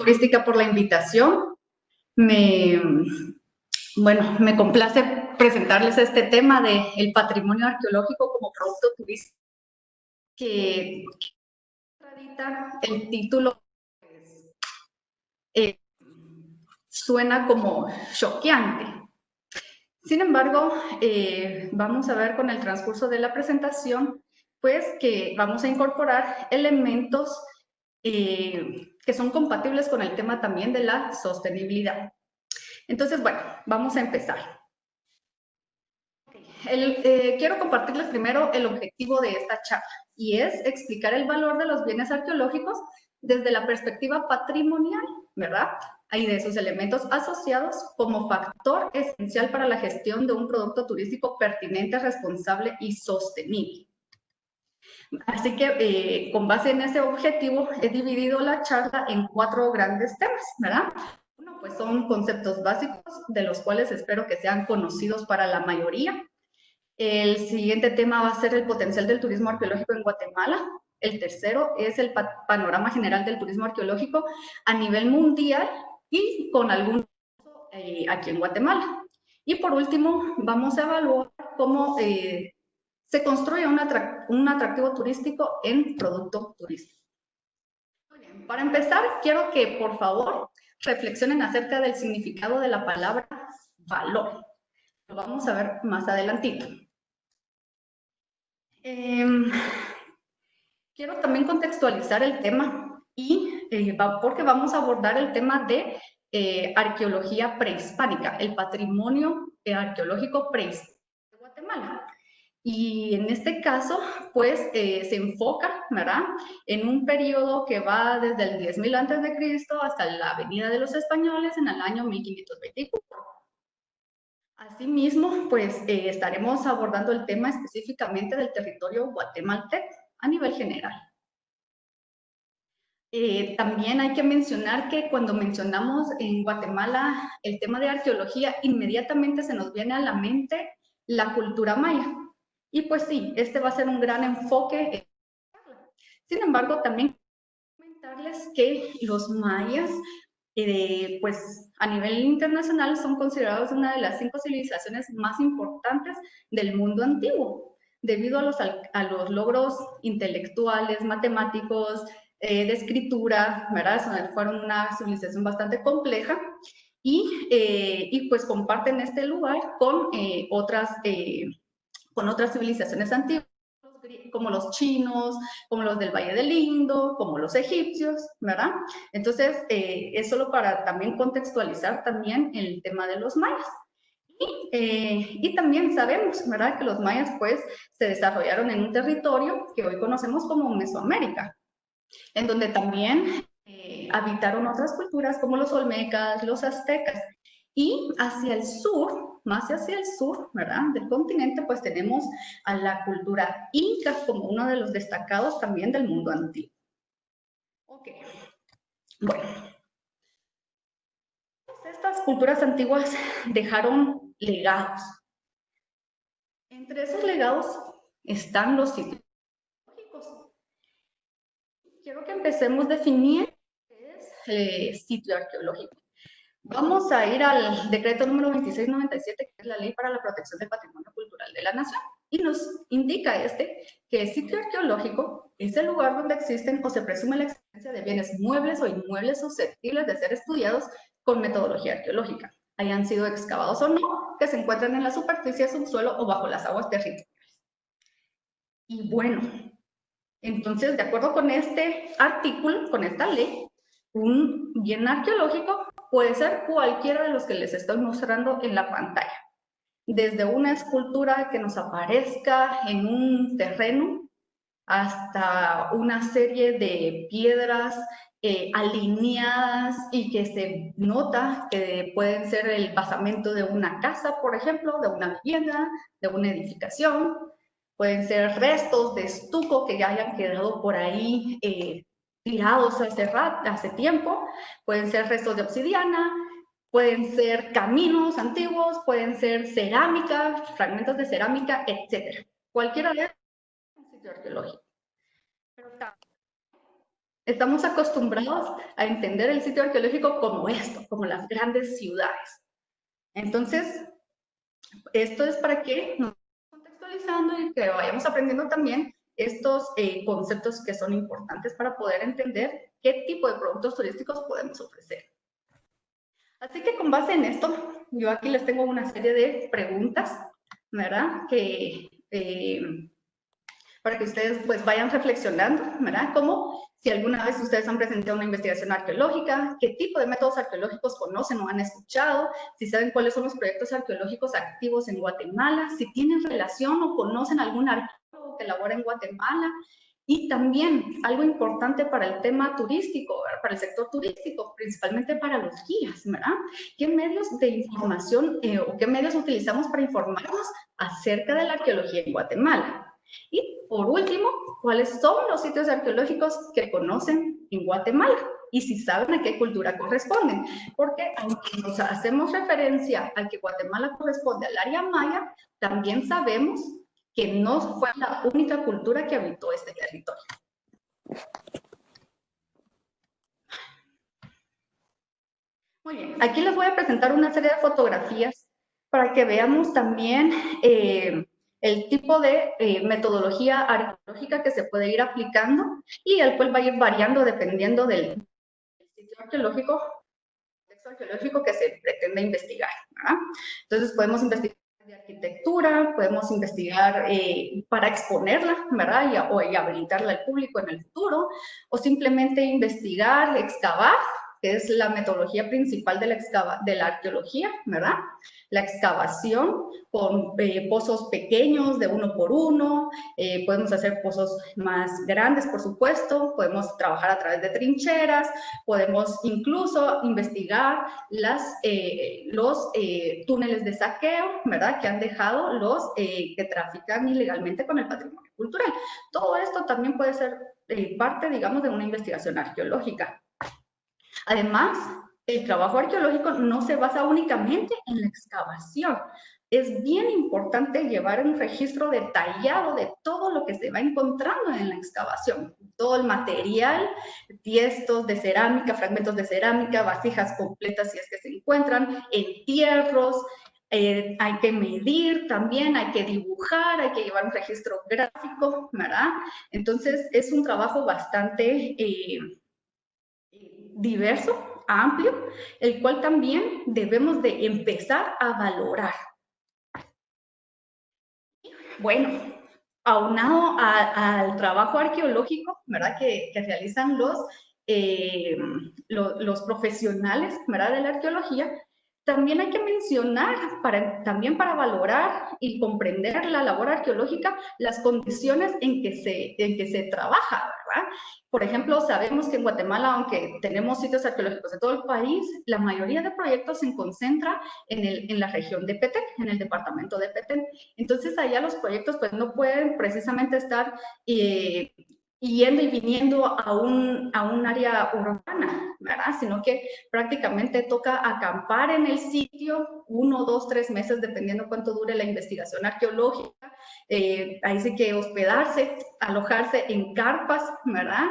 Turística por la invitación. Bueno, me complace presentarles este tema del patrimonio arqueológico como producto turístico, que el título eh, suena como choqueante. Sin embargo, vamos a ver con el transcurso de la presentación, pues que vamos a incorporar elementos que son compatibles con el tema también de la sostenibilidad. Entonces, bueno, vamos a empezar. Quiero compartirles primero el objetivo de esta charla, y es explicar el valor de los bienes arqueológicos desde la perspectiva patrimonial, ¿verdad? Y de sus elementos asociados como factor esencial para la gestión de un producto turístico pertinente, responsable y sostenible. Así que con base en ese objetivo he dividido la charla en 4 grandes temas, ¿verdad? Uno, pues son conceptos básicos de los cuales espero que sean conocidos para la mayoría. El siguiente tema va a ser el potencial del turismo arqueológico en Guatemala. El tercero es el panorama general del turismo arqueológico a nivel mundial y con algún aquí en Guatemala. Y por último, vamos a evaluar cómo se construye un atractivo turístico en producto turístico. Muy bien, para empezar, quiero que por favor reflexionen acerca del significado de la palabra valor. Lo vamos a ver más adelantito. Quiero también contextualizar el tema y porque vamos a abordar el tema de arqueología prehispánica, el patrimonio arqueológico prehispánico de Guatemala. Y en este caso, pues, se enfoca, ¿verdad?, en un periodo que va desde el 10.000 a.C. hasta la venida de los españoles en el año 1524. Asimismo, pues, estaremos abordando el tema específicamente del territorio guatemalteco a nivel general. También hay que mencionar que cuando mencionamos en Guatemala el tema de arqueología, inmediatamente se nos viene a la mente la cultura maya. Y pues sí, este va a ser un gran enfoque. Sin embargo, también comentarles que los mayas, pues a nivel internacional, son considerados una de las 5 civilizaciones más importantes del mundo antiguo, debido a los logros intelectuales, matemáticos, de escritura, ¿verdad? Fueron una civilización bastante compleja y pues comparten este lugar con otras civilizaciones antiguas, como los chinos, como los del Valle del Indo, como los egipcios, ¿verdad? Entonces, es solo para también contextualizar también el tema de los mayas. Y también sabemos, ¿verdad?, que los mayas, pues, se desarrollaron en un territorio que hoy conocemos como Mesoamérica, en donde también habitaron otras culturas como los olmecas, los aztecas. Y hacia el sur, más hacia el sur, ¿verdad?, del continente, pues tenemos a la cultura inca como uno de los destacados también del mundo antiguo. Ok, bueno. Estas culturas antiguas dejaron legados. Entre esos legados están los sitios arqueológicos. Quiero que empecemos definiendo qué es sitio arqueológico. Vamos a ir al decreto número 2697, que es la Ley para la Protección del Patrimonio Cultural de la Nación, y nos indica que el sitio arqueológico es el lugar donde existen o se presume la existencia de bienes muebles o inmuebles susceptibles de ser estudiados con metodología arqueológica, hayan sido excavados o no, que se encuentran en la superficie, subsuelo o bajo las aguas territoriales. Y bueno, entonces, de acuerdo con este artículo, con esta ley, un bien arqueológico puede ser cualquiera de los que les estoy mostrando en la pantalla. Desde una escultura que nos aparezca en un terreno hasta una serie de piedras alineadas y que se nota que pueden ser el basamento de una casa, por ejemplo, de una vivienda, de una edificación. Pueden ser restos de estuco que ya hayan quedado por ahí tirados hace tiempo. Pueden ser restos de obsidiana, pueden ser caminos antiguos, pueden ser cerámica, fragmentos de cerámica, etc. Cualquiera de ellos es un sitio arqueológico. Pero estamos acostumbrados a entender el sitio arqueológico como esto, como las grandes ciudades. Entonces, esto es para que nos vayamos contextualizando y que vayamos aprendiendo también estos conceptos que son importantes para poder entender qué tipo de productos turísticos podemos ofrecer. Así que con base en esto, yo aquí les tengo una serie de preguntas, ¿verdad? Para que ustedes pues vayan reflexionando, ¿verdad? Como si alguna vez ustedes han presentado una investigación arqueológica, qué tipo de métodos arqueológicos conocen o han escuchado, si saben cuáles son los proyectos arqueológicos activos en Guatemala, si tienen relación o conocen algún arqueólogo que labora en Guatemala. Y también algo importante para el tema turístico, ¿verdad? Para el sector turístico, principalmente para los guías, ¿verdad? ¿Qué medios de información o qué medios utilizamos para informarnos acerca de la arqueología en Guatemala? Y por último, ¿cuáles son los sitios arqueológicos que conocen en Guatemala? Y si saben a qué cultura corresponden. Porque aunque nos hacemos referencia a que Guatemala corresponde al área maya, también sabemos que no fue la única cultura que habitó este territorio. Muy bien, aquí les voy a presentar una serie de fotografías para que veamos también el tipo de metodología arqueológica que se puede ir aplicando y el cual va a ir variando dependiendo del sitio arqueológico, que se pretende investigar, ¿verdad? Entonces podemos investigar de arquitectura, podemos investigar para exponerla, ¿verdad? Y habilitarla al público en el futuro, o simplemente investigar, excavar, que es la metodología principal de la arqueología, ¿verdad? La excavación con pozos pequeños de 1 por 1, podemos hacer pozos más grandes, por supuesto, podemos trabajar a través de trincheras, podemos incluso investigar los túneles de saqueo, ¿verdad? Que han dejado los que trafican ilegalmente con el patrimonio cultural. Todo esto también puede ser parte, digamos, de una investigación arqueológica. Además, el trabajo arqueológico no se basa únicamente en la excavación. Es bien importante llevar un registro detallado de todo lo que se va encontrando en la excavación. Todo el material, tiestos de cerámica, fragmentos de cerámica, vasijas completas si es que se encuentran, entierros, hay que medir también, hay que dibujar, hay que llevar un registro gráfico, ¿verdad? Entonces, es un trabajo bastante diverso, amplio, el cual también debemos de empezar a valorar. Bueno, aunado al trabajo arqueológico, ¿verdad? Que realizan los profesionales, ¿verdad? De la arqueología, también hay que mencionar, también para valorar y comprender la labor arqueológica, las condiciones en que se trabaja, ¿verdad? Por ejemplo, sabemos que en Guatemala, aunque tenemos sitios arqueológicos de todo el país, la mayoría de proyectos se concentra en la región de Petén, en el departamento de Petén. Entonces, allá los proyectos pues no pueden precisamente estar yendo y viniendo a un área urbana, ¿verdad? Sino que prácticamente toca acampar en el sitio 1, 2, 3 meses, dependiendo cuánto dure la investigación arqueológica. Ahí sí que hospedarse, alojarse en carpas, ¿verdad?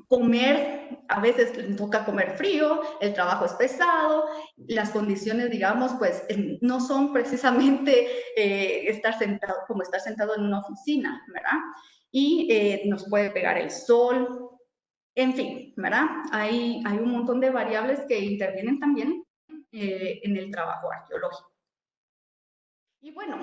Comer, a veces toca comer frío, el trabajo es pesado, las condiciones, digamos, pues no son precisamente estar sentado en una oficina, ¿verdad? Y nos puede pegar el sol, en fin, ¿verdad? Hay un montón de variables que intervienen también en el trabajo arqueológico. Y bueno,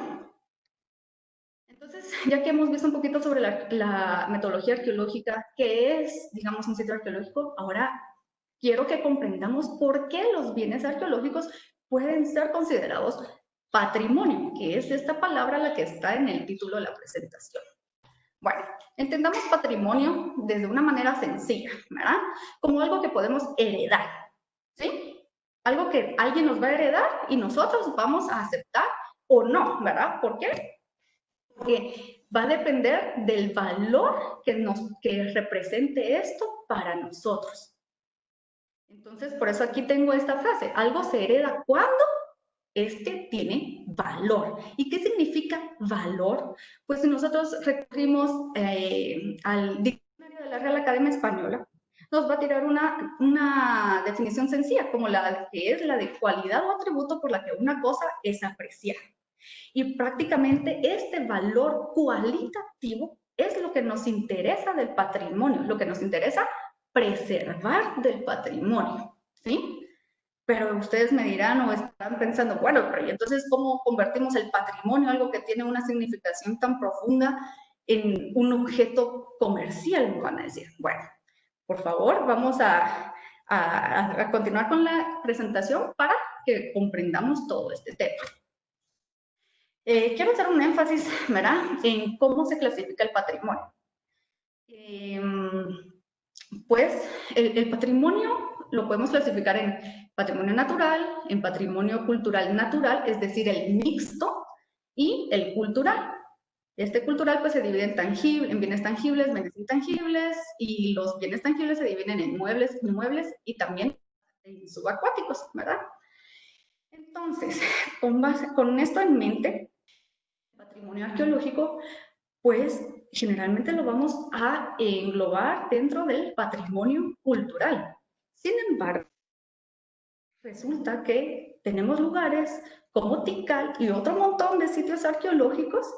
entonces, ya que hemos visto un poquito sobre la metodología arqueológica, qué es, digamos, un sitio arqueológico, ahora quiero que comprendamos por qué los bienes arqueológicos pueden ser considerados patrimonio, que es esta palabra la que está en el título de la presentación. Bueno, entendamos patrimonio desde una manera sencilla, ¿verdad? Como algo que podemos heredar, ¿sí? Algo que alguien nos va a heredar y nosotros vamos a aceptar o no, ¿verdad? ¿Por qué? Porque va a depender del valor que represente esto para nosotros. Entonces, por eso aquí tengo esta frase, algo se hereda cuando tiene valor. ¿Y qué significa valor? Pues si nosotros recurrimos al diccionario de la Real Academia Española nos va a tirar una definición sencilla, como la que es la de cualidad o atributo por la que una cosa es apreciada. Y prácticamente este valor cualitativo es lo que nos interesa del patrimonio, lo que nos interesa preservar del patrimonio, ¿sí? Pero ustedes me dirán o estarán pensando, bueno, pero ¿y entonces cómo convertimos el patrimonio, algo que tiene una significación tan profunda, en un objeto comercial? Me van a decir. Bueno, por favor, vamos a continuar con la presentación para que comprendamos todo este tema. Quiero hacer un énfasis, ¿verdad?, en cómo se clasifica el patrimonio. Pues el patrimonio lo podemos clasificar en patrimonio natural, en patrimonio cultural natural, es decir, el mixto, y el cultural. Este cultural pues se divide en bienes tangibles, bienes intangibles, y los bienes tangibles se dividen en muebles, inmuebles y también en subacuáticos, ¿verdad? Entonces, con esto en mente, el patrimonio arqueológico pues generalmente lo vamos a englobar dentro del patrimonio cultural. Sin embargo, resulta que tenemos lugares como Tikal y otro montón de sitios arqueológicos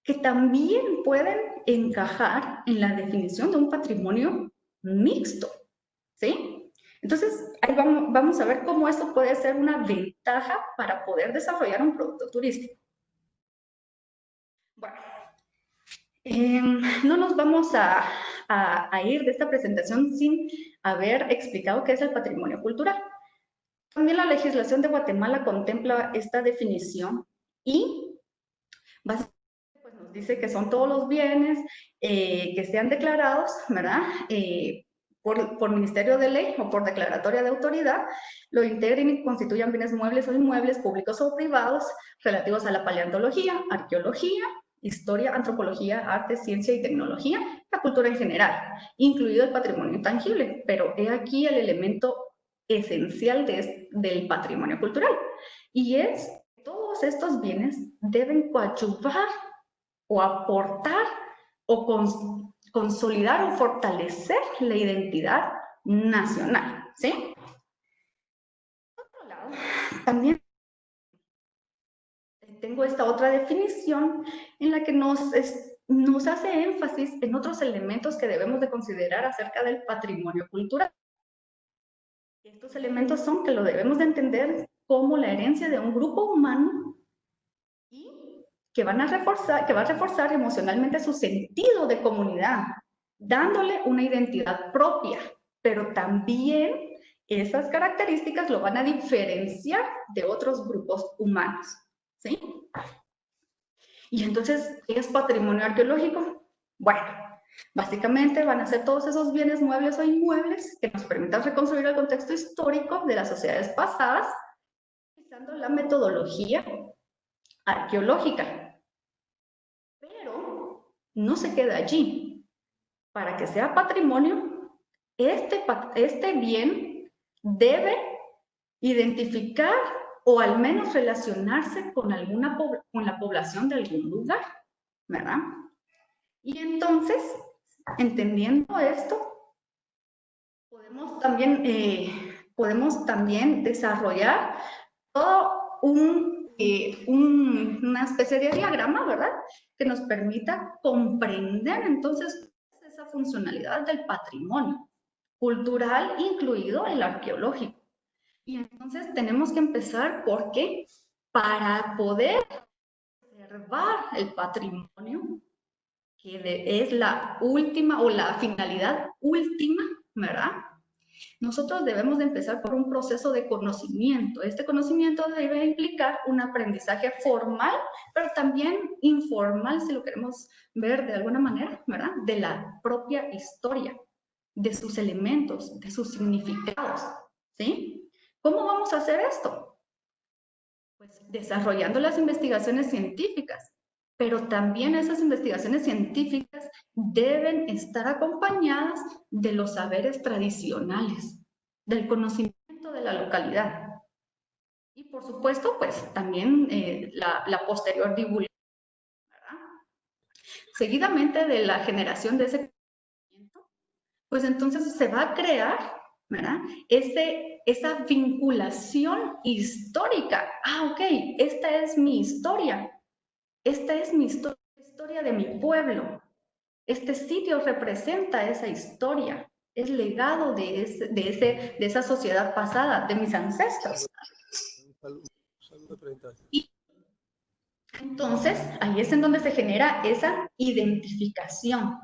que también pueden encajar en la definición de un patrimonio mixto, ¿sí? Entonces, ahí vamos a ver cómo esto puede ser una ventaja para poder desarrollar un producto turístico. Bueno, no nos vamos a ir de esta presentación sin haber explicado qué es el patrimonio cultural. También la legislación de Guatemala contempla esta definición y básicamente pues, nos dice que son todos los bienes que sean declarados, ¿verdad?, por Ministerio de Ley o por declaratoria de autoridad, lo integren y constituyan bienes muebles o inmuebles, públicos o privados, relativos a la paleontología, arqueología, historia, antropología, arte, ciencia y tecnología, la cultura en general, incluido el patrimonio intangible. Pero he aquí el elemento esencial del patrimonio cultural, y es que todos estos bienes deben coadyuvar o aportar o consolidar o fortalecer la identidad nacional, ¿sí? Por otro lado, también tengo esta otra definición en la que nos hace énfasis en otros elementos que debemos de considerar acerca del patrimonio cultural. Estos elementos son que lo debemos de entender como la herencia de un grupo humano y que va a reforzar emocionalmente su sentido de comunidad, dándole una identidad propia, pero también esas características lo van a diferenciar de otros grupos humanos, ¿sí? Y entonces, ¿qué es patrimonio arqueológico? Bueno, básicamente van a ser todos esos bienes muebles o inmuebles que nos permitan reconstruir el contexto histórico de las sociedades pasadas, utilizando la metodología arqueológica. Pero no se queda allí. Para que sea patrimonio, este bien debe identificar o al menos relacionarse con la población de algún lugar, ¿verdad? Y entonces, entendiendo esto, podemos también desarrollar todo una especie de diagrama, ¿verdad?, que nos permita comprender entonces esa funcionalidad del patrimonio cultural, incluido el arqueológico. Y entonces tenemos que empezar porque para poder preservar el patrimonio, que es la última o la finalidad última, ¿verdad?, nosotros debemos de empezar por un proceso de conocimiento. Este conocimiento debe implicar un aprendizaje formal, pero también informal, si lo queremos ver de alguna manera, ¿verdad?, de la propia historia, de sus elementos, de sus significados, ¿sí? ¿Cómo vamos a hacer esto? Pues desarrollando las investigaciones científicas, pero también esas investigaciones científicas deben estar acompañadas de los saberes tradicionales, del conocimiento de la localidad. Y por supuesto, pues también la posterior divulgación, ¿verdad? Seguidamente de la generación de ese conocimiento, pues entonces se va a crear, ¿verdad? Esa vinculación histórica. Ah, ok, esta es mi historia. Esta es mi historia de mi pueblo. Este sitio representa esa historia, es legado de esa sociedad pasada, de mis ancestros. Y entonces, ahí es en donde se genera esa identificación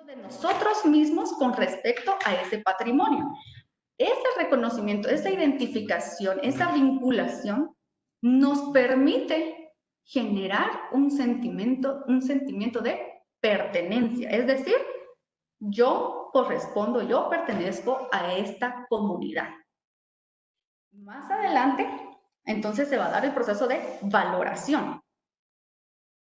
de nosotros mismos con respecto a ese patrimonio. Ese reconocimiento, esa identificación, esa vinculación nos permite generar un sentimiento de pertenencia. Es decir, yo correspondo, yo pertenezco a esta comunidad. Más adelante, entonces se va a dar el proceso de valoración.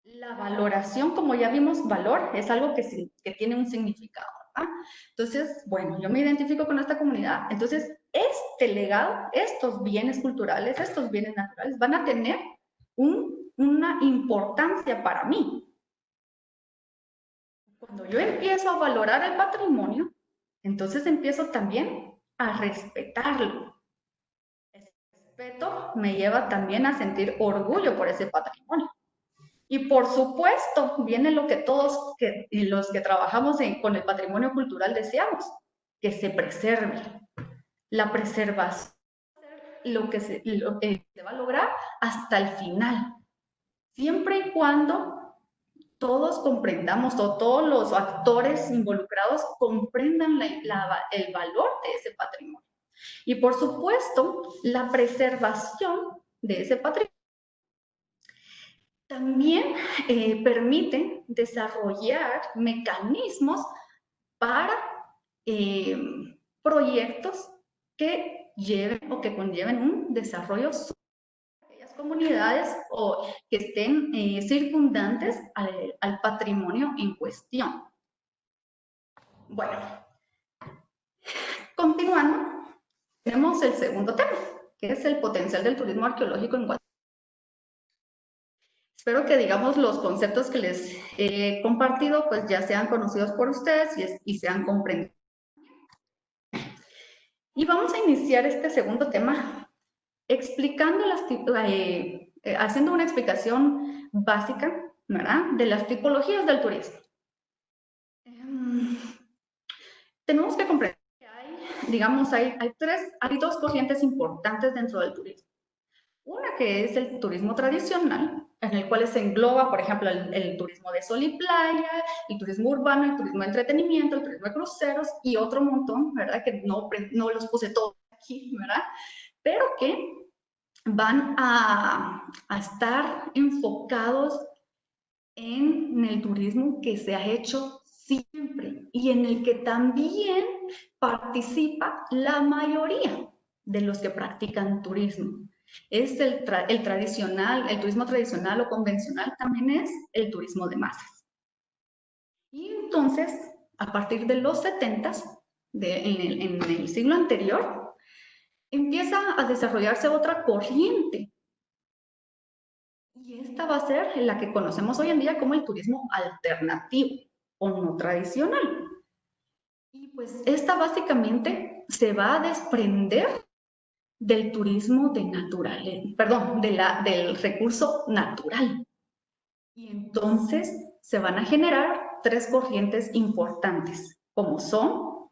La valoración, como ya vimos, valor es algo que tiene un significado. ¿verdad? Entonces, bueno, yo me identifico con esta comunidad. Entonces, este legado, estos bienes culturales, estos bienes naturales van a tener una importancia para mí. Cuando yo empiezo a valorar el patrimonio, entonces empiezo también a respetarlo. Ese respeto me lleva también a sentir orgullo por ese patrimonio. Y por supuesto, viene lo que todos los que trabajamos con el patrimonio cultural deseamos, que se preserve. La preservación, lo que se va a lograr hasta el final. Siempre y cuando todos comprendamos, o todos los actores involucrados comprendan el valor de ese patrimonio. Y por supuesto, la preservación de ese patrimonio también permite desarrollar mecanismos para proyectos que lleven o que conlleven un desarrollo de aquellas comunidades o que estén circundantes al patrimonio en cuestión. Bueno, continuando, tenemos el segundo tema, que es el potencial del turismo arqueológico en Guatemala. Espero que, digamos, los conceptos que les he compartido, pues ya sean conocidos por ustedes y sean comprendidos. Y vamos a iniciar este segundo tema explicando haciendo una explicación básica, ¿verdad?, de las tipologías del turismo. Tenemos que comprender que hay dos corrientes importantes dentro del turismo. Una que es el turismo tradicional, en el cual se engloba, por ejemplo, el turismo de sol y playa, el turismo urbano, el turismo de entretenimiento, el turismo de cruceros y otro montón, ¿verdad? Que no los puse todos aquí, ¿verdad? Pero que van a estar enfocados en el turismo que se ha hecho siempre y en el que también participa la mayoría de los que practican turismo. Es el tradicional, el turismo tradicional o convencional también es el turismo de masas. Y entonces, a partir de los 70s, en el siglo anterior, empieza a desarrollarse otra corriente. Y esta va a ser la que conocemos hoy en día como el turismo alternativo o no tradicional. Y pues esta básicamente se va a desprender del turismo del recurso natural. Y entonces se van a generar tres corrientes importantes, como son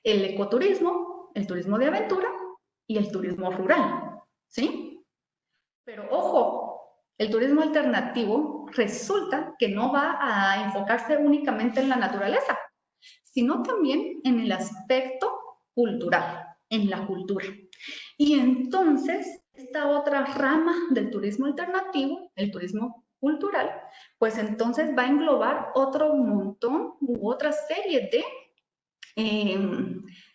el ecoturismo, el turismo de aventura y el turismo rural, ¿sí? Pero ojo, el turismo alternativo resulta que no va a enfocarse únicamente en la naturaleza, sino también en el aspecto cultural, en la cultura. Y entonces, esta otra rama del turismo alternativo, el turismo cultural, pues entonces va a englobar otro montón u otra serie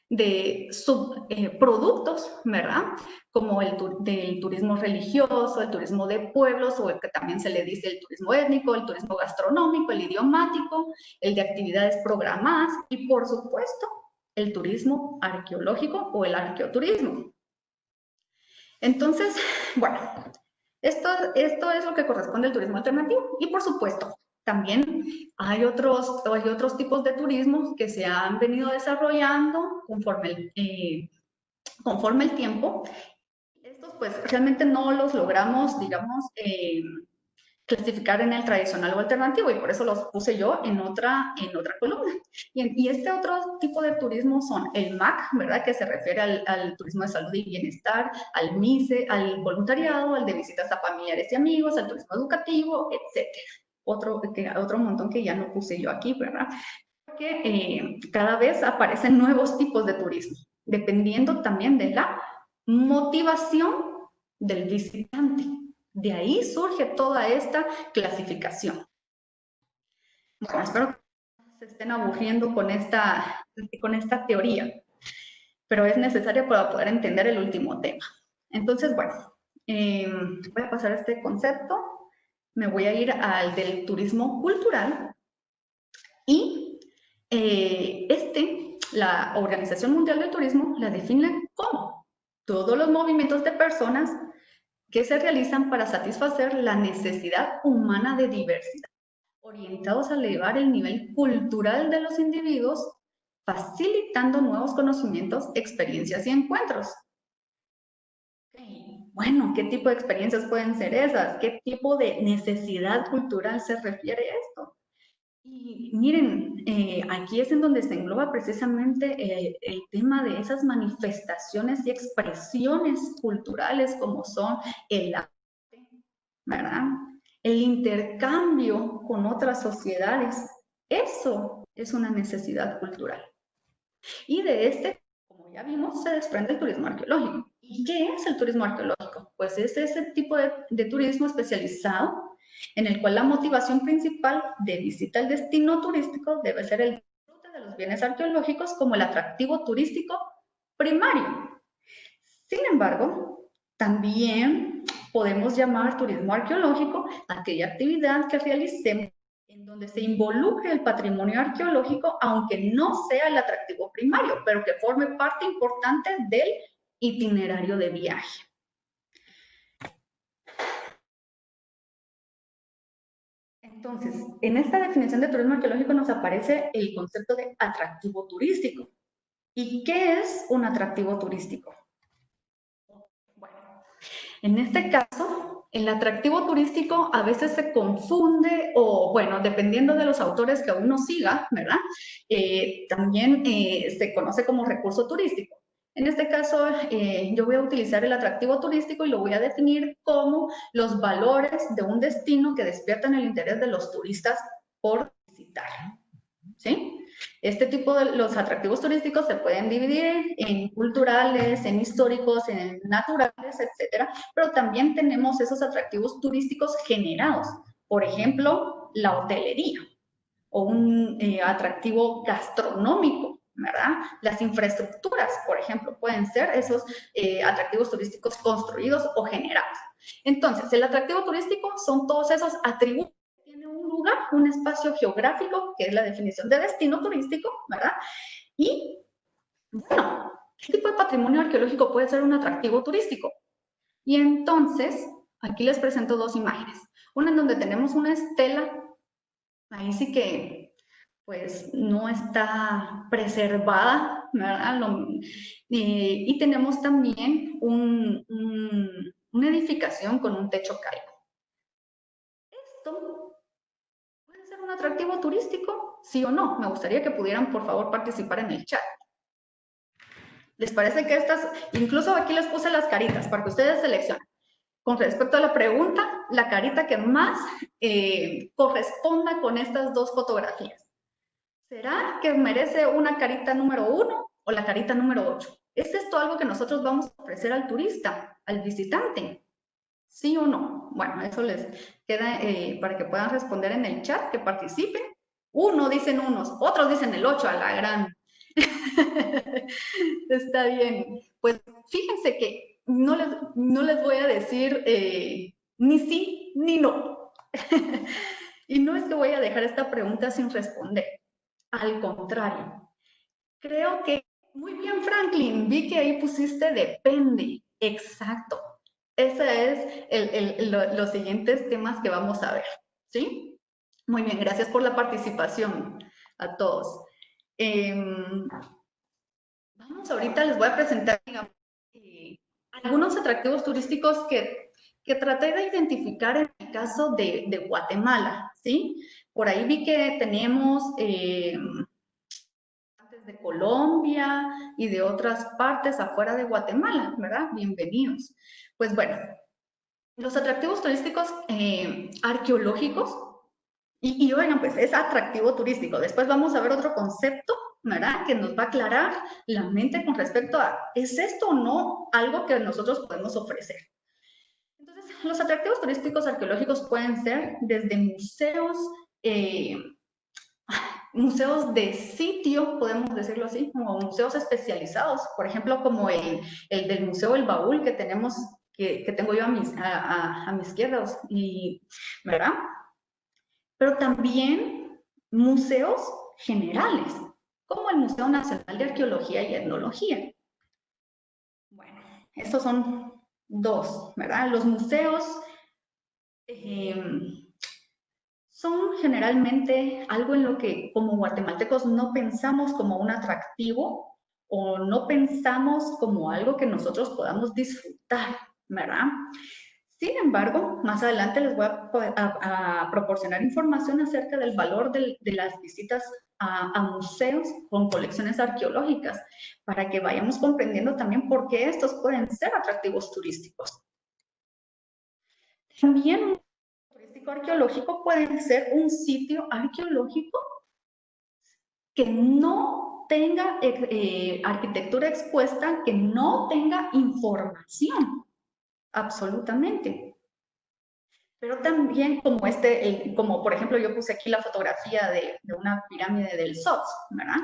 de subproductos, ¿verdad? Como del turismo religioso, el turismo de pueblos, o el que también se le dice el turismo étnico, el turismo gastronómico, el idiomático, el de actividades programadas y, por supuesto, el turismo arqueológico o el arqueoturismo. Entonces, bueno, esto es lo que corresponde al turismo alternativo. Y por supuesto, también hay otros tipos de turismo que se han venido desarrollando conforme el tiempo. Estos pues realmente no los logramos, digamos, clasificar en el tradicional o alternativo, y por eso los puse yo en otra columna. Y este otro tipo de turismo son el MAC, ¿verdad? Que se refiere al turismo de salud y bienestar, al MICE, al voluntariado, al de visitas a familiares y amigos, al turismo educativo, etcétera. Otro montón que ya no puse yo aquí, ¿verdad? Porque cada vez aparecen nuevos tipos de turismo, dependiendo también de la motivación del visitante. De ahí surge toda esta clasificación. Bueno, espero que no se estén aburriendo con esta teoría, pero es necesaria para poder entender el último tema. Entonces, bueno, voy a pasar a este concepto, me voy a ir al del turismo cultural y la Organización Mundial del Turismo la define como todos los movimientos de personas que se realizan para satisfacer la necesidad humana de diversidad, orientados a elevar el nivel cultural de los individuos, facilitando nuevos conocimientos, experiencias y encuentros. Bueno, ¿qué tipo de experiencias pueden ser esas? ¿Qué tipo de necesidad cultural se refiere a esto? Y miren, aquí es en donde se engloba precisamente el tema de esas manifestaciones y expresiones culturales como son el arte, ¿verdad? El intercambio con otras sociedades. Eso es una necesidad cultural. Y de como ya vimos, se desprende el turismo arqueológico. ¿Y qué es el turismo arqueológico? Pues es ese tipo de turismo especializado en el cual la motivación principal de visita al destino turístico debe ser el disfrute de los bienes arqueológicos como el atractivo turístico primario. Sin embargo, también podemos llamar turismo arqueológico aquella actividad que realicemos en donde se involucre el patrimonio arqueológico, aunque no sea el atractivo primario, pero que forme parte importante del itinerario de viaje. Entonces, en esta definición de turismo arqueológico nos aparece el concepto de atractivo turístico. ¿Y qué es un atractivo turístico? Bueno, en este caso, el atractivo turístico a veces se confunde o, bueno, dependiendo de los autores que uno siga, ¿verdad? También se conoce como recurso turístico. En este caso, yo voy a utilizar el atractivo turístico y lo voy a definir como los valores de un destino que despiertan el interés de los turistas por visitar, ¿sí? Este tipo de los atractivos turísticos se pueden dividir en culturales, en históricos, en naturales, etcétera, pero también tenemos esos atractivos turísticos generados. Por ejemplo, la hotelería o un atractivo gastronómico, ¿verdad? Las infraestructuras, por ejemplo, pueden ser esos atractivos turísticos construidos o generados. Entonces, el atractivo turístico son todos esos atributos que tiene un lugar, un espacio geográfico, que es la definición de destino turístico, ¿verdad? Y, bueno, ¿qué tipo de patrimonio arqueológico puede ser un atractivo turístico? Y entonces, aquí les presento dos imágenes. Una en donde tenemos una estela, ahí sí que pues no está preservada, ¿verdad? Y tenemos también una edificación con un techo caído. ¿Esto puede ser un atractivo turístico? ¿Sí o no? Me gustaría que pudieran, por favor, participar en el chat. ¿Les parece que incluso aquí les puse las caritas para que ustedes seleccionen? Con respecto a la pregunta, la carita que más corresponda con estas dos fotografías. ¿Será que merece una carita número 1 o la carita número 8? ¿Es esto algo que nosotros vamos a ofrecer al turista, al visitante? ¿Sí o no? Bueno, eso les queda para que puedan responder en el chat, que participen. Uno dicen unos, otros dicen el 8 a la gran. Está bien. Pues fíjense que no les voy a decir ni sí ni no. Y no es que voy a dejar esta pregunta sin responder. Al contrario, creo que muy bien, Franklin, vi que ahí pusiste depende. Exacto. Ese es los siguientes temas que vamos a ver, ¿sí? Muy bien, gracias por la participación a todos. Vamos, ahorita les voy a presentar, digamos, algunos atractivos turísticos que traté de identificar en el caso de Guatemala, ¿sí? Por ahí vi que tenemos de Colombia y de otras partes afuera de Guatemala, ¿verdad? Bienvenidos. Pues bueno, los atractivos turísticos arqueológicos, y oigan, pues es atractivo turístico. Después vamos a ver otro concepto, ¿verdad? Que nos va a aclarar la mente con respecto a, ¿es esto o no algo que nosotros podemos ofrecer? Entonces, los atractivos turísticos arqueológicos pueden ser desde museos, museos de sitio, podemos decirlo así, como museos especializados, por ejemplo, como el del Museo El Baúl que tenemos, que tengo yo a mi izquierda, y, ¿verdad? Pero también museos generales, como el Museo Nacional de Arqueología y Etnología. Bueno, estos son dos, ¿verdad? Los museos son generalmente algo en lo que como guatemaltecos no pensamos como un atractivo o no pensamos como algo que nosotros podamos disfrutar, ¿verdad? Sin embargo, más adelante les voy a proporcionar información acerca del valor de las visitas a museos con colecciones arqueológicas, para que vayamos comprendiendo también por qué estos pueden ser atractivos turísticos. También un turístico arqueológico puede ser un sitio arqueológico que no tenga arquitectura expuesta, que no tenga información, absolutamente. Pero también como como por ejemplo yo puse aquí la fotografía de una pirámide del SOTS, ¿verdad?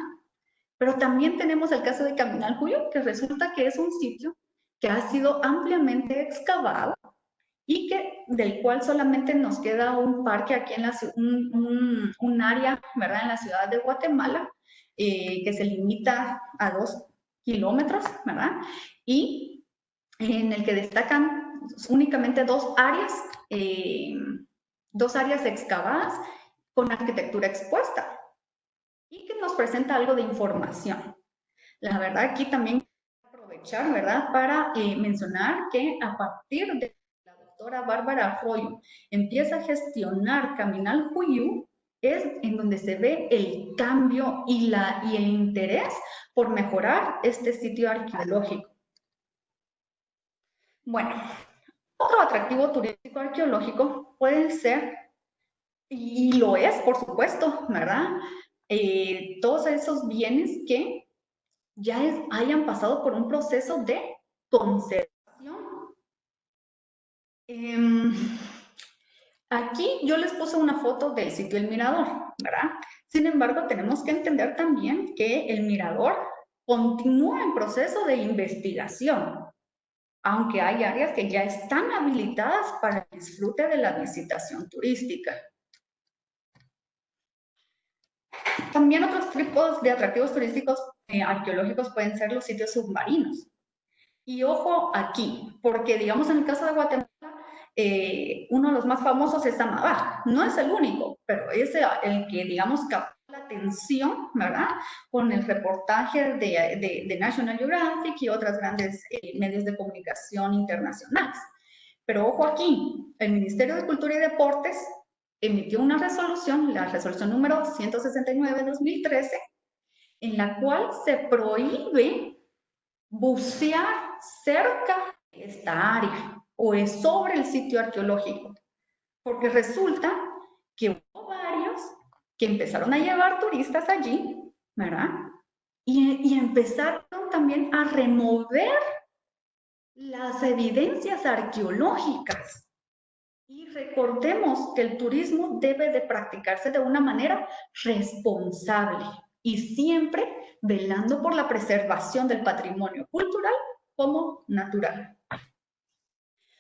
Pero también tenemos el caso de Caminaljuyo, que resulta que es un sitio que ha sido ampliamente excavado y del cual solamente nos queda un parque aquí en un área, ¿verdad? En la ciudad de Guatemala, que se limita a 2 kilómetros, ¿verdad? Y en el que destacan únicamente dos áreas excavadas con arquitectura expuesta y que nos presenta algo de información. La verdad, aquí también aprovechar, ¿verdad?, para mencionar que a partir de la doctora Bárbara Arroyo empieza a gestionar Caminaljuyo, es en donde se ve el cambio y el interés por mejorar este sitio arqueológico. Bueno, otro atractivo turístico arqueológico puede ser, y lo es, por supuesto, ¿verdad? Todos esos bienes que ya hayan pasado por un proceso de conservación. Aquí yo les puse una foto del sitio El Mirador, ¿verdad? Sin embargo, tenemos que entender también que el Mirador continúa en proceso de investigación, aunque hay áreas que ya están habilitadas para el disfrute de la visitación turística. También otros tipos de atractivos turísticos arqueológicos pueden ser los sitios submarinos. Y ojo aquí, porque digamos en el caso de Guatemala, uno de los más famosos es Amabá. No es el único, pero es el que, digamos, capta la atención, ¿verdad? Con el reportaje de National Geographic y otras grandes medios de comunicación internacionales. Pero ojo aquí, el Ministerio de Cultura y Deportes emitió una resolución, la resolución número 169/2013, en la cual se prohíbe bucear cerca de esta área o es sobre el sitio arqueológico, porque resulta que hubo varios que empezaron a llevar turistas allí, ¿verdad? Y empezaron también a remover las evidencias arqueológicas. Y recordemos que el turismo debe de practicarse de una manera responsable y siempre velando por la preservación del patrimonio cultural como natural.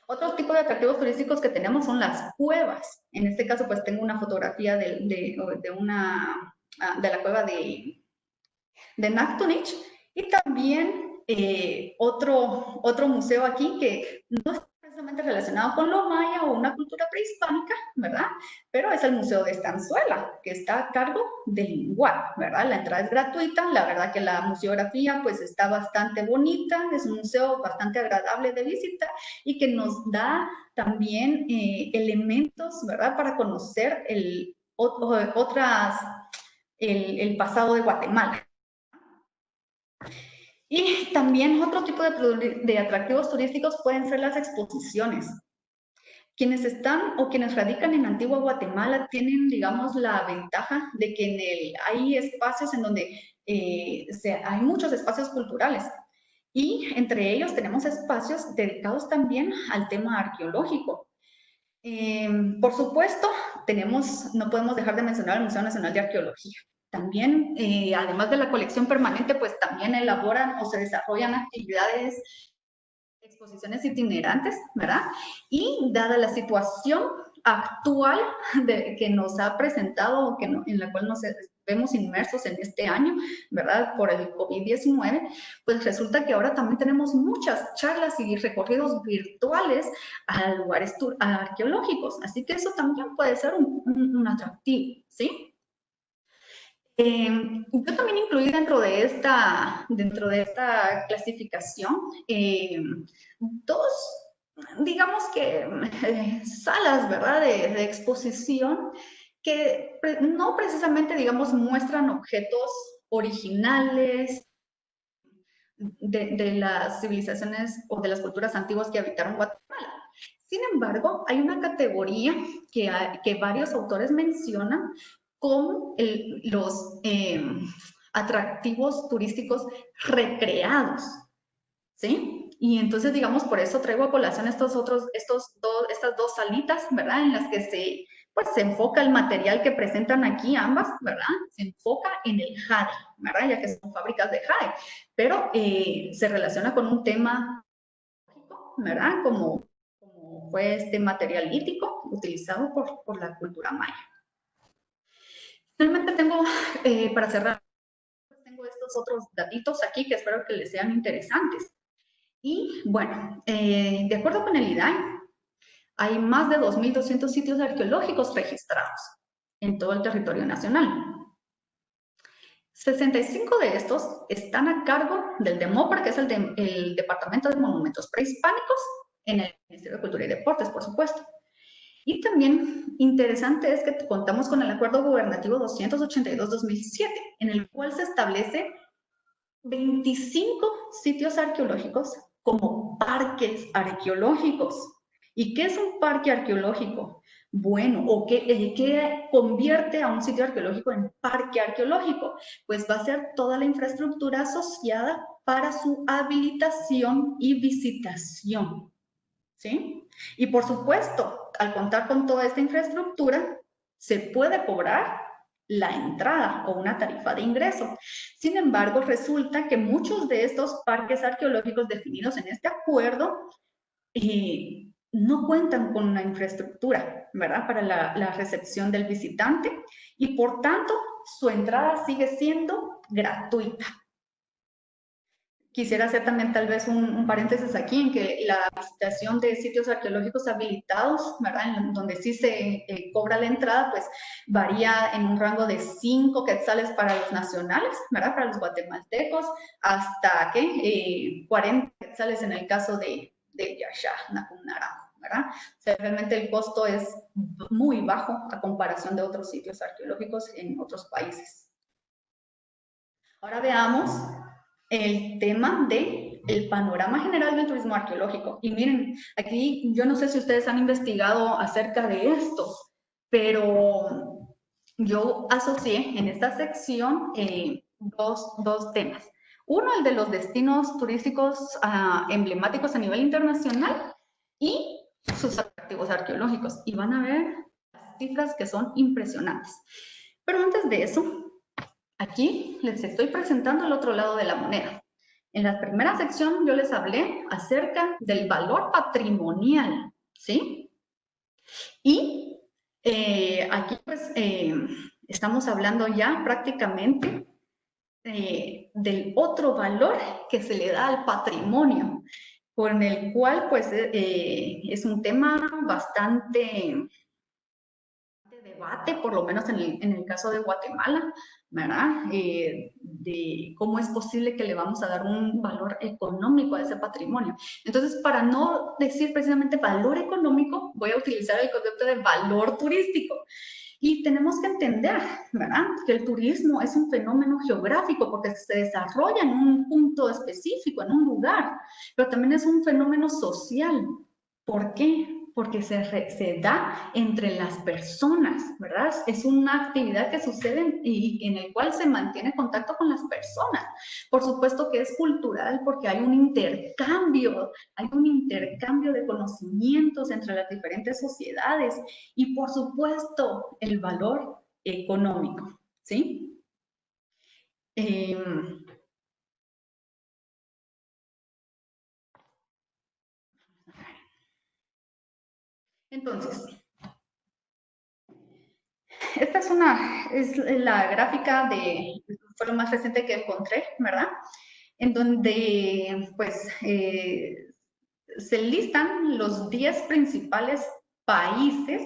Otro tipo de atractivos turísticos que tenemos son las cuevas. En este caso, pues tengo una fotografía de la cueva de Nactonich y también otro museo aquí que no está necesariamente relacionado con lo maya o una cultura prehispánica, ¿verdad? Pero es el Museo de Estanzuela, que está a cargo del INGUAL, ¿verdad? La entrada es gratuita, la verdad que la museografía pues está bastante bonita, es un museo bastante agradable de visita y que nos da también elementos, ¿verdad? Para conocer el pasado de Guatemala. Y también otro tipo de atractivos turísticos pueden ser las exposiciones. Quienes están o quienes radican en Antigua Guatemala tienen, digamos, la ventaja de que hay espacios en donde hay muchos espacios culturales. Y entre ellos tenemos espacios dedicados también al tema arqueológico. Por supuesto, no podemos dejar de mencionar el Museo Nacional de Arqueología. También, además de la colección permanente, pues también elaboran o se desarrollan actividades, exposiciones itinerantes, ¿verdad? Y dada la situación actual que nos ha presentado, en la cual nos vemos inmersos en este año, ¿verdad? Por el COVID-19, pues resulta que ahora también tenemos muchas charlas y recorridos virtuales a lugares arqueológicos. Así que eso también puede ser un atractivo, ¿sí? Yo también incluí dentro de esta clasificación dos, digamos que, salas, ¿verdad?, de exposición que no precisamente, digamos, muestran objetos originales de las civilizaciones o de las culturas antiguas que habitaron Guatemala. Sin embargo, hay una categoría que varios autores mencionan como los atractivos turísticos recreados, ¿sí? Y entonces, digamos, por eso traigo a colación estas dos salitas, ¿verdad? En las que se enfoca el material que presentan aquí ambas, ¿verdad? Se enfoca en el jade, ¿verdad? Ya que son fábricas de jade, pero se relaciona con un tema, ¿verdad? Como fue este material lítico utilizado por la cultura maya. Finalmente para cerrar, tengo estos otros datitos aquí que espero que les sean interesantes. Y bueno, de acuerdo con el IDAI, hay más de 2.200 sitios arqueológicos registrados en todo el territorio nacional. 65 de estos están a cargo del DEMOPRA, que es el Departamento de Monumentos Prehispánicos, en el Ministerio de Cultura y Deportes, por supuesto. Y también interesante es que contamos con el Acuerdo Gubernativo 282-2007, en el cual se establece 25 sitios arqueológicos como parques arqueológicos. ¿Y qué es un parque arqueológico? Bueno, ¿o qué convierte a un sitio arqueológico en parque arqueológico? Pues va a ser toda la infraestructura asociada para su habilitación y visitación, ¿sí? Y por supuesto, al contar con toda esta infraestructura, se puede cobrar la entrada o una tarifa de ingreso. Sin embargo, resulta que muchos de estos parques arqueológicos definidos en este acuerdo no cuentan con una infraestructura, ¿verdad?, para la recepción del visitante y por tanto su entrada sigue siendo gratuita. Quisiera hacer también tal vez un paréntesis aquí en que la visitación de sitios arqueológicos habilitados, ¿verdad?, en donde sí se cobra la entrada, pues varía en un rango de 5 quetzales para los nacionales, ¿verdad?, para los guatemaltecos, hasta 40 quetzales en el caso de Yaxha, Nacunaram, ¿verdad? O sea, realmente el costo es muy bajo a comparación de otros sitios arqueológicos en otros países. Ahora veamos el tema del panorama general del turismo arqueológico. Y miren, aquí yo no sé si ustedes han investigado acerca de esto, pero yo asocié en esta sección dos temas. Uno, el de los destinos turísticos emblemáticos a nivel internacional y sus atractivos arqueológicos. Y van a ver las cifras que son impresionantes. Pero antes de eso, aquí les estoy presentando el otro lado de la moneda. En la primera sección yo les hablé acerca del valor patrimonial, ¿sí? Y aquí pues estamos hablando ya prácticamente del otro valor que se le da al patrimonio, con el cual pues es un tema bastante debate, por lo menos en el caso de Guatemala, ¿verdad? De cómo es posible que le vamos a dar un valor económico a ese patrimonio. Entonces, para no decir precisamente valor económico, voy a utilizar el concepto de valor turístico. Y tenemos que entender, ¿verdad?, que el turismo es un fenómeno geográfico porque se desarrolla en un punto específico, en un lugar, pero también es un fenómeno social. ¿Por qué? Porque se da entre las personas, ¿verdad? Es una actividad que sucede y en el cual se mantiene contacto con las personas. Por supuesto que es cultural porque hay un intercambio de conocimientos entre las diferentes sociedades y por supuesto el valor económico, ¿sí? Eh, entonces, esta es la gráfica fue lo más reciente que encontré, ¿verdad? En donde, pues, se listan los 10 principales países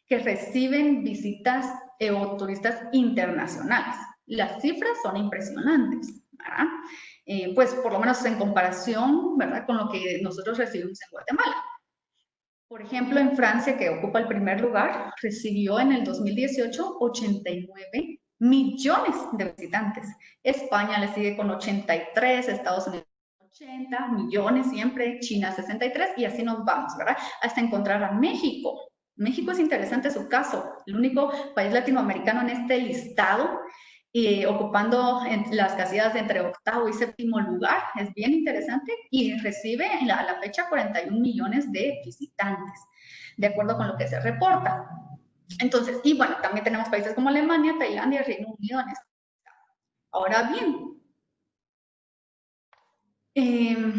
que reciben visitas o turistas internacionales. Las cifras son impresionantes, ¿verdad? Pues por lo menos en comparación, ¿verdad?, con lo que nosotros recibimos en Guatemala. Por ejemplo, en Francia, que ocupa el primer lugar, recibió en el 2018 89 millones de visitantes. España le sigue con 83, Estados Unidos 80 millones siempre, China 63 y así nos vamos, ¿verdad? Hasta encontrar a México. México es interesante su caso, el único país latinoamericano en este listado ocupando las casillas entre octavo y séptimo lugar, es bien interesante, y recibe a la fecha 41 millones de visitantes, de acuerdo con lo que se reporta. Entonces, y bueno, también tenemos países como Alemania, Tailandia y Reino Unido en este. Ahora bien, eh,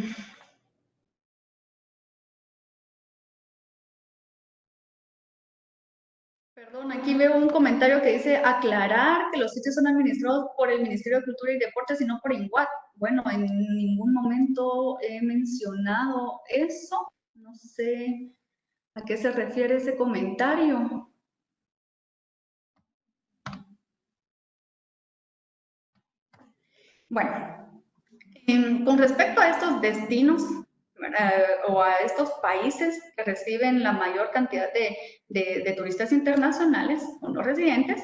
perdón, aquí veo un comentario que dice aclarar que los sitios son administrados por el Ministerio de Cultura y Deportes y no por INGUAT. Bueno, en ningún momento he mencionado eso. No sé a qué se refiere ese comentario. Bueno, con respecto a estos destinos o a estos países que reciben la mayor cantidad de turistas internacionales o no residentes,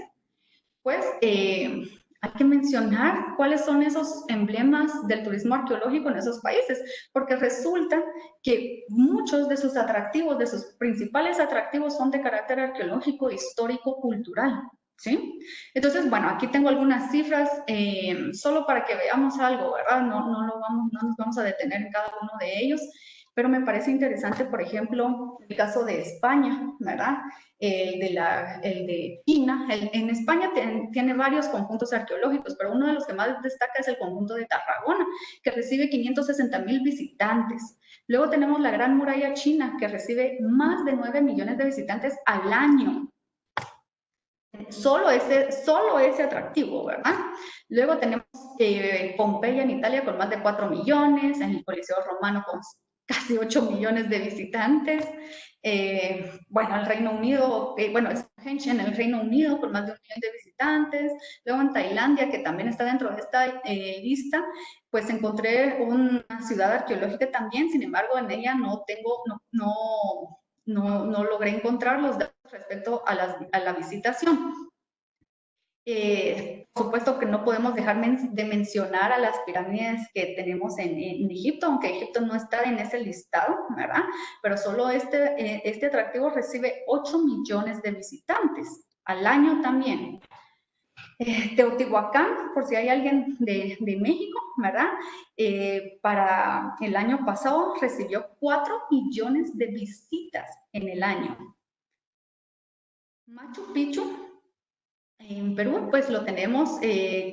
pues hay que mencionar cuáles son esos emblemas del turismo arqueológico en esos países, porque resulta que muchos de sus atractivos, de sus principales atractivos son de carácter arqueológico, histórico, cultural, ¿sí? Entonces, bueno, aquí tengo algunas cifras solo para que veamos algo, ¿verdad? No nos vamos a detener en cada uno de ellos, pero me parece interesante, por ejemplo, el caso de España, ¿verdad? El de China. En España tiene varios conjuntos arqueológicos, pero uno de los que más destaca es el conjunto de Tarragona, que recibe 560,000 visitantes. Luego tenemos la Gran Muralla China, que recibe más de 9 millones de visitantes al año. Solo ese atractivo, ¿verdad? Luego tenemos Pompeya en Italia con más de 4 millones, en el Coliseo Romano con casi 8 millones de visitantes. Bueno, el Reino Unido, bueno, Stonehenge en el Reino Unido con más de 1 millón de visitantes. Luego en Tailandia, que también está dentro de esta lista, pues encontré una ciudad arqueológica también, sin embargo, en ella no logré encontrar los datos respecto a la visitación. Por supuesto que no podemos dejar de mencionar a las pirámides que tenemos en Egipto, aunque Egipto no está en ese listado, ¿verdad? Pero solo este atractivo recibe 8 millones de visitantes al año también. Teotihuacán, por si hay alguien de México, ¿verdad? Para el año pasado recibió 4 millones de visitas en el año. Machu Picchu, en Perú, pues lo tenemos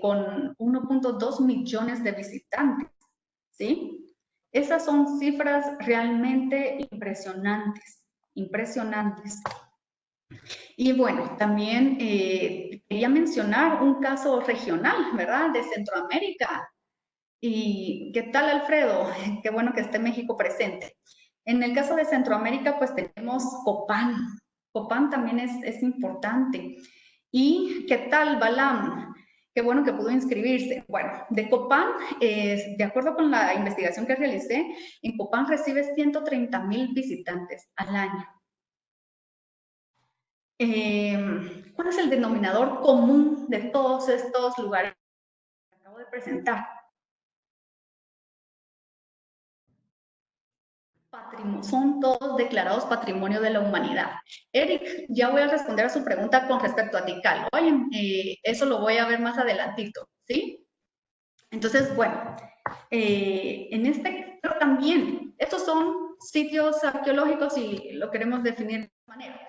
con 1.2 millones de visitantes, ¿sí? Esas son cifras realmente impresionantes, impresionantes. Y bueno, también quería mencionar un caso regional, ¿verdad? De Centroamérica. ¿Y qué tal, Alfredo? Qué bueno que esté México presente. En el caso de Centroamérica, pues tenemos Copán. Copán también es importante. ¿Y qué tal, Balam? Qué bueno que pudo inscribirse. Bueno, de Copán, de acuerdo con la investigación que realicé, en Copán recibe 130,000 visitantes al año. ¿Cuál es el denominador común de todos estos lugares que acabo de presentar? Son todos declarados Patrimonio de la Humanidad. Eric, ya voy a responder a su pregunta con respecto a Tikal. Oye, eso lo voy a ver más adelantito, ¿sí? Entonces, bueno, en este pero también, estos son sitios arqueológicos y lo queremos definir de esta manera.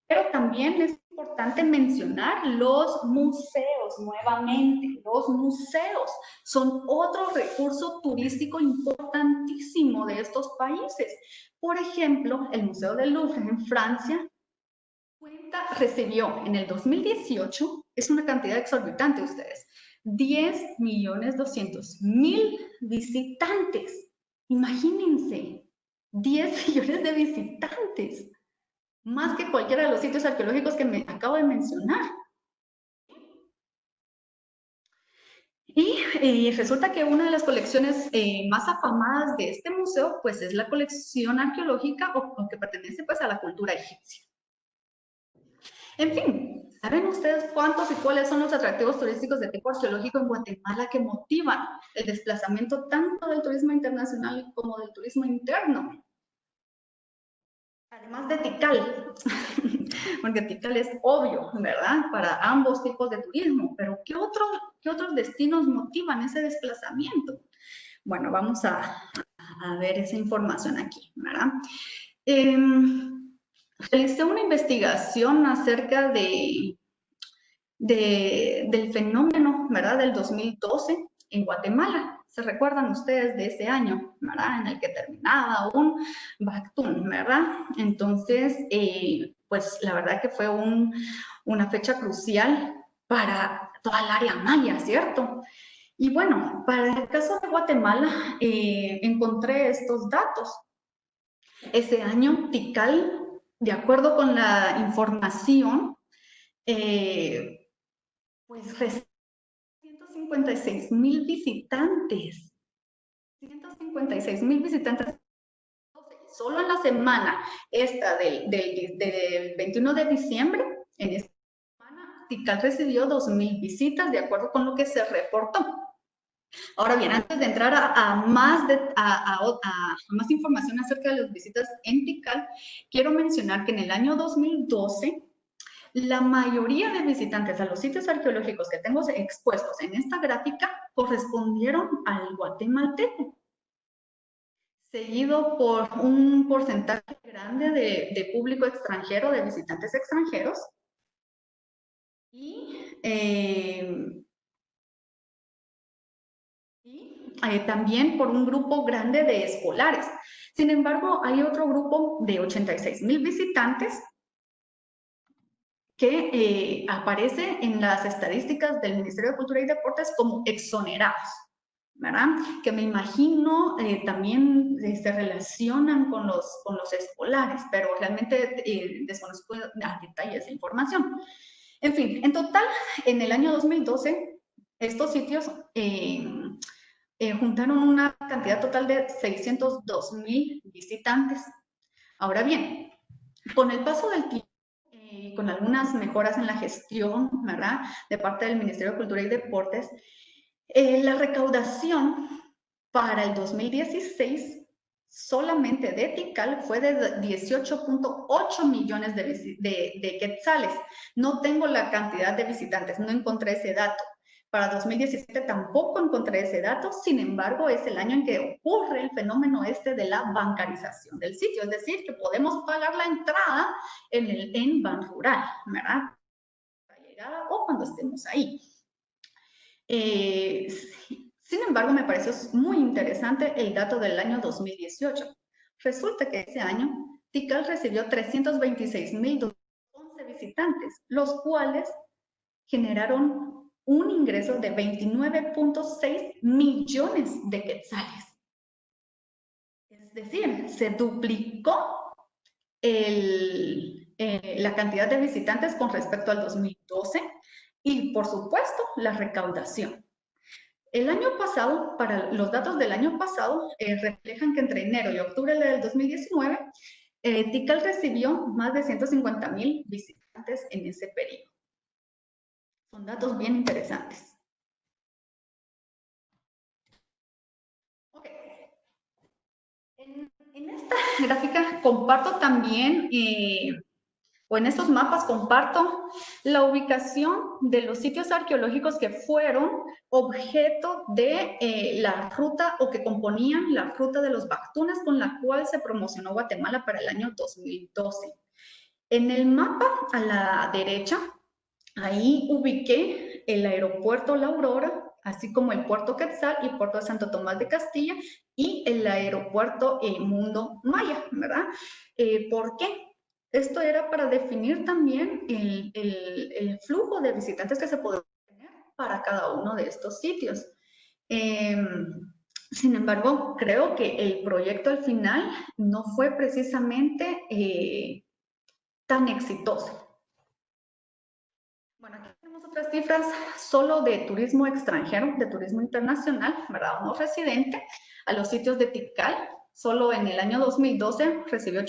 Pero también es importante mencionar los museos nuevamente. Los museos son otro recurso turístico importantísimo de estos países. Por ejemplo, el Museo del Louvre en Francia recibió en el 2018, es una cantidad exorbitante ustedes, 10,200,000 visitantes. Imagínense, 10 millones de visitantes, más que cualquiera de los sitios arqueológicos que me acabo de mencionar. Y resulta que una de las colecciones más afamadas de este museo, pues es la colección arqueológica o que pertenece pues a la cultura egipcia. En fin, ¿saben ustedes cuántos y cuáles son los atractivos turísticos de tipo arqueológico en Guatemala que motivan el desplazamiento tanto del turismo internacional como del turismo interno? Además de Tikal, porque Tikal es obvio, ¿verdad? Para ambos tipos de turismo, pero ¿qué otros destinos motivan ese desplazamiento? Bueno, vamos a ver esa información aquí, ¿verdad? Realicé una investigación acerca del fenómeno, ¿verdad? Del 2012 en Guatemala. ¿Se recuerdan ustedes de ese año, ¿verdad? En el que terminaba un Bactún, ¿verdad? Entonces, pues la verdad que fue una fecha crucial para toda el área maya, ¿cierto? Y bueno, para el caso de Guatemala, encontré estos datos. Ese año, Tikal, de acuerdo con la información, pues recibió 156,000 visitantes. 156,000 visitantes. Solo en la semana esta del 21 de diciembre, en esta semana, Tikal recibió 2,000 visitas, de acuerdo con lo que se reportó. Ahora bien, antes de entrar a más información acerca de las visitas en Tikal, quiero mencionar que en el año 2012, la mayoría de visitantes a los sitios arqueológicos que tengo expuestos en esta gráfica correspondieron al guatemalteco, seguido por un porcentaje grande de público extranjero, de visitantes extranjeros, y también por un grupo grande de escolares. Sin embargo, hay otro grupo de 86,000 visitantes que aparece en las estadísticas del Ministerio de Cultura y Deportes como exonerados, ¿verdad? Que me imagino también se relacionan con los escolares, pero realmente desconozco a detalle esa información. En fin, en total, en el año 2012, estos sitios juntaron una cantidad total de 602,000 visitantes. Ahora bien, con el paso del tiempo, con algunas mejoras en la gestión, ¿verdad? De parte del Ministerio de Cultura y Deportes, la recaudación para el 2016 solamente de Tikal fue de 18,8 millones de quetzales. No tengo la cantidad de visitantes, no encontré ese dato. Para 2017 tampoco encontré ese dato, sin embargo, es el año en que ocurre el fenómeno este de la bancarización del sitio, es decir, que podemos pagar la entrada en Banrural, ¿verdad? Para llegada o cuando estemos ahí. Sin embargo, me pareció muy interesante el dato del año 2018. Resulta que ese año Tikal recibió 326,211 visitantes, los cuales generaron un ingreso de 29.6 millones de quetzales. Es decir, se duplicó la cantidad de visitantes con respecto al 2012 y, por supuesto, la recaudación. El año pasado, para los datos del año pasado, reflejan que entre enero y octubre del 2019, Tikal recibió más de 150,000 visitantes en ese periodo. Son datos bien interesantes. Okay. En esta gráfica comparto también, o en estos mapas comparto la ubicación de los sitios arqueológicos que fueron objeto de la ruta o que componían la ruta de los Bactunas con la cual se promocionó Guatemala para el año 2012. En el mapa a la derecha, ahí ubiqué el aeropuerto La Aurora, así como el puerto Quetzal y el puerto de Santo Tomás de Castilla y el aeropuerto Mundo Maya, ¿verdad? ¿Por qué? Esto era para definir también el flujo de visitantes que se podía tener para cada uno de estos sitios. Sin embargo, creo que el proyecto al final no fue precisamente tan exitoso. Bueno, aquí tenemos otras cifras solo de turismo extranjero, de turismo internacional, ¿verdad? No residente, a los sitios de Tikal. Solo en el año 2012 recibió